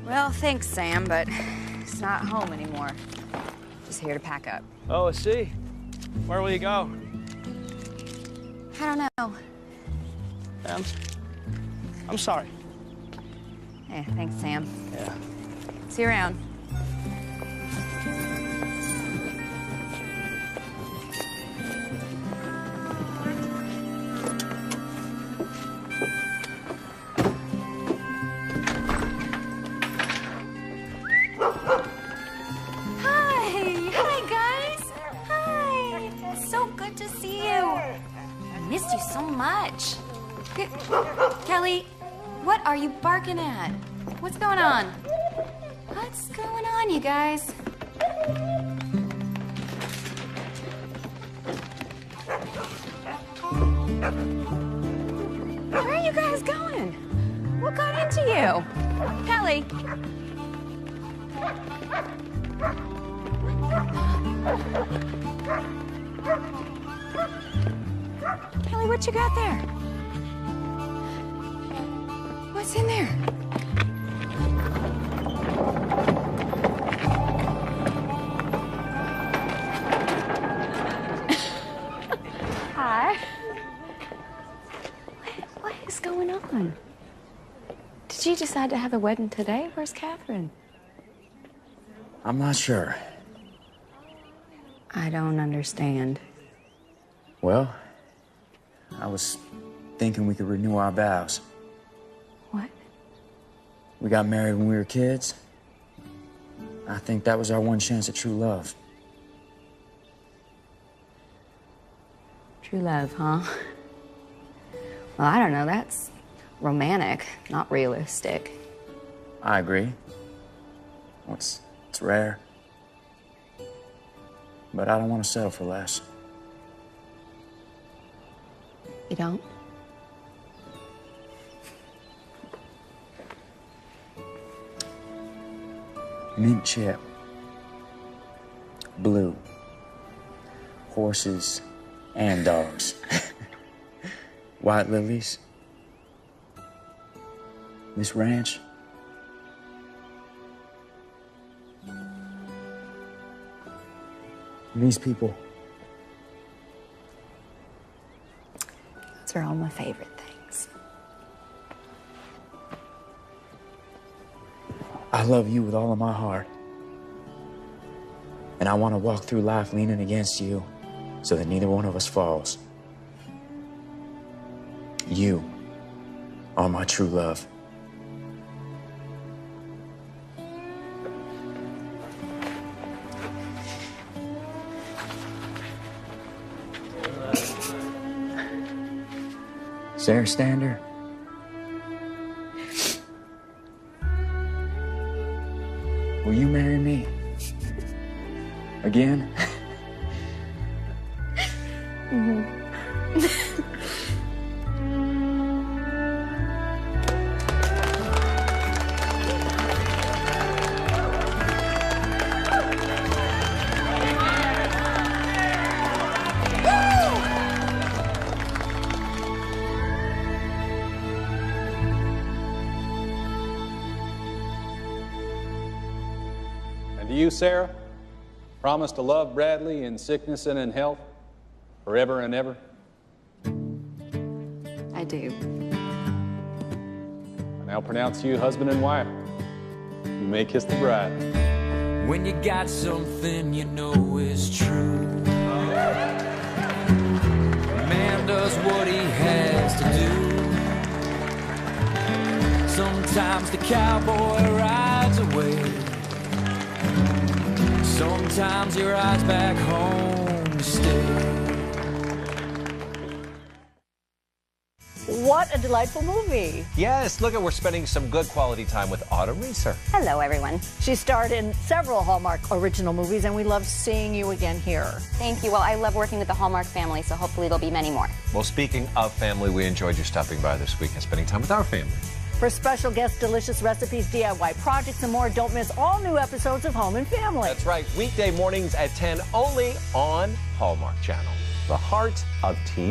Well, thanks, Sam, but it's not home anymore. Just here to pack up. Oh, I see. Where will you go? I don't know. I'm sorry. Yeah, thanks, Sam. Yeah. See you around. Hi, guys. Hi. So good to see you. I missed you so much. Kelly, what are you barking at? What's going on? What's going on, you guys? Where are you guys going? What got into you? Kelly. Kelly, what you got there? What's in there? Hi. What is going on? Did you decide to have the wedding today? Where's Catherine? I'm not sure. I don't understand. Well, I was thinking we could renew our vows. What? We got married when we were kids. I think that was our one chance at true love. True love, huh? Well, I don't know. That's romantic, not realistic. I agree. Well, it's rare. But I don't want to settle for less. You don't? Mint chip. Blue. Horses and dogs. White lilies. This ranch. These people. Those are all my favorite things. I love you with all of my heart. And I want to walk through life leaning against you so that neither one of us falls. You are my true love. Sarah Stander. Will you marry me? Again? And do you, Sarah, promise to love Bradley in sickness and in health, forever and ever? I do. I now pronounce you husband and wife. You may kiss the bride. When you got something you know is true, man does what he has to do. Sometimes the cowboy rides away, sometimes he rides back home to stay. What a delightful movie. Yes, look at, we're spending some good quality time with Autumn Reeser. Hello, everyone. She starred in several Hallmark original movies, and we love seeing you again here. Thank you. Well, I love working with the Hallmark family, so hopefully there'll be many more. Well, speaking of family, we enjoyed you stopping by this week and spending time with our family. For special guests, delicious recipes, DIY projects, and more, don't miss all new episodes of Home and Family. That's right, weekday mornings at 10 only on Hallmark Channel, the heart of TV.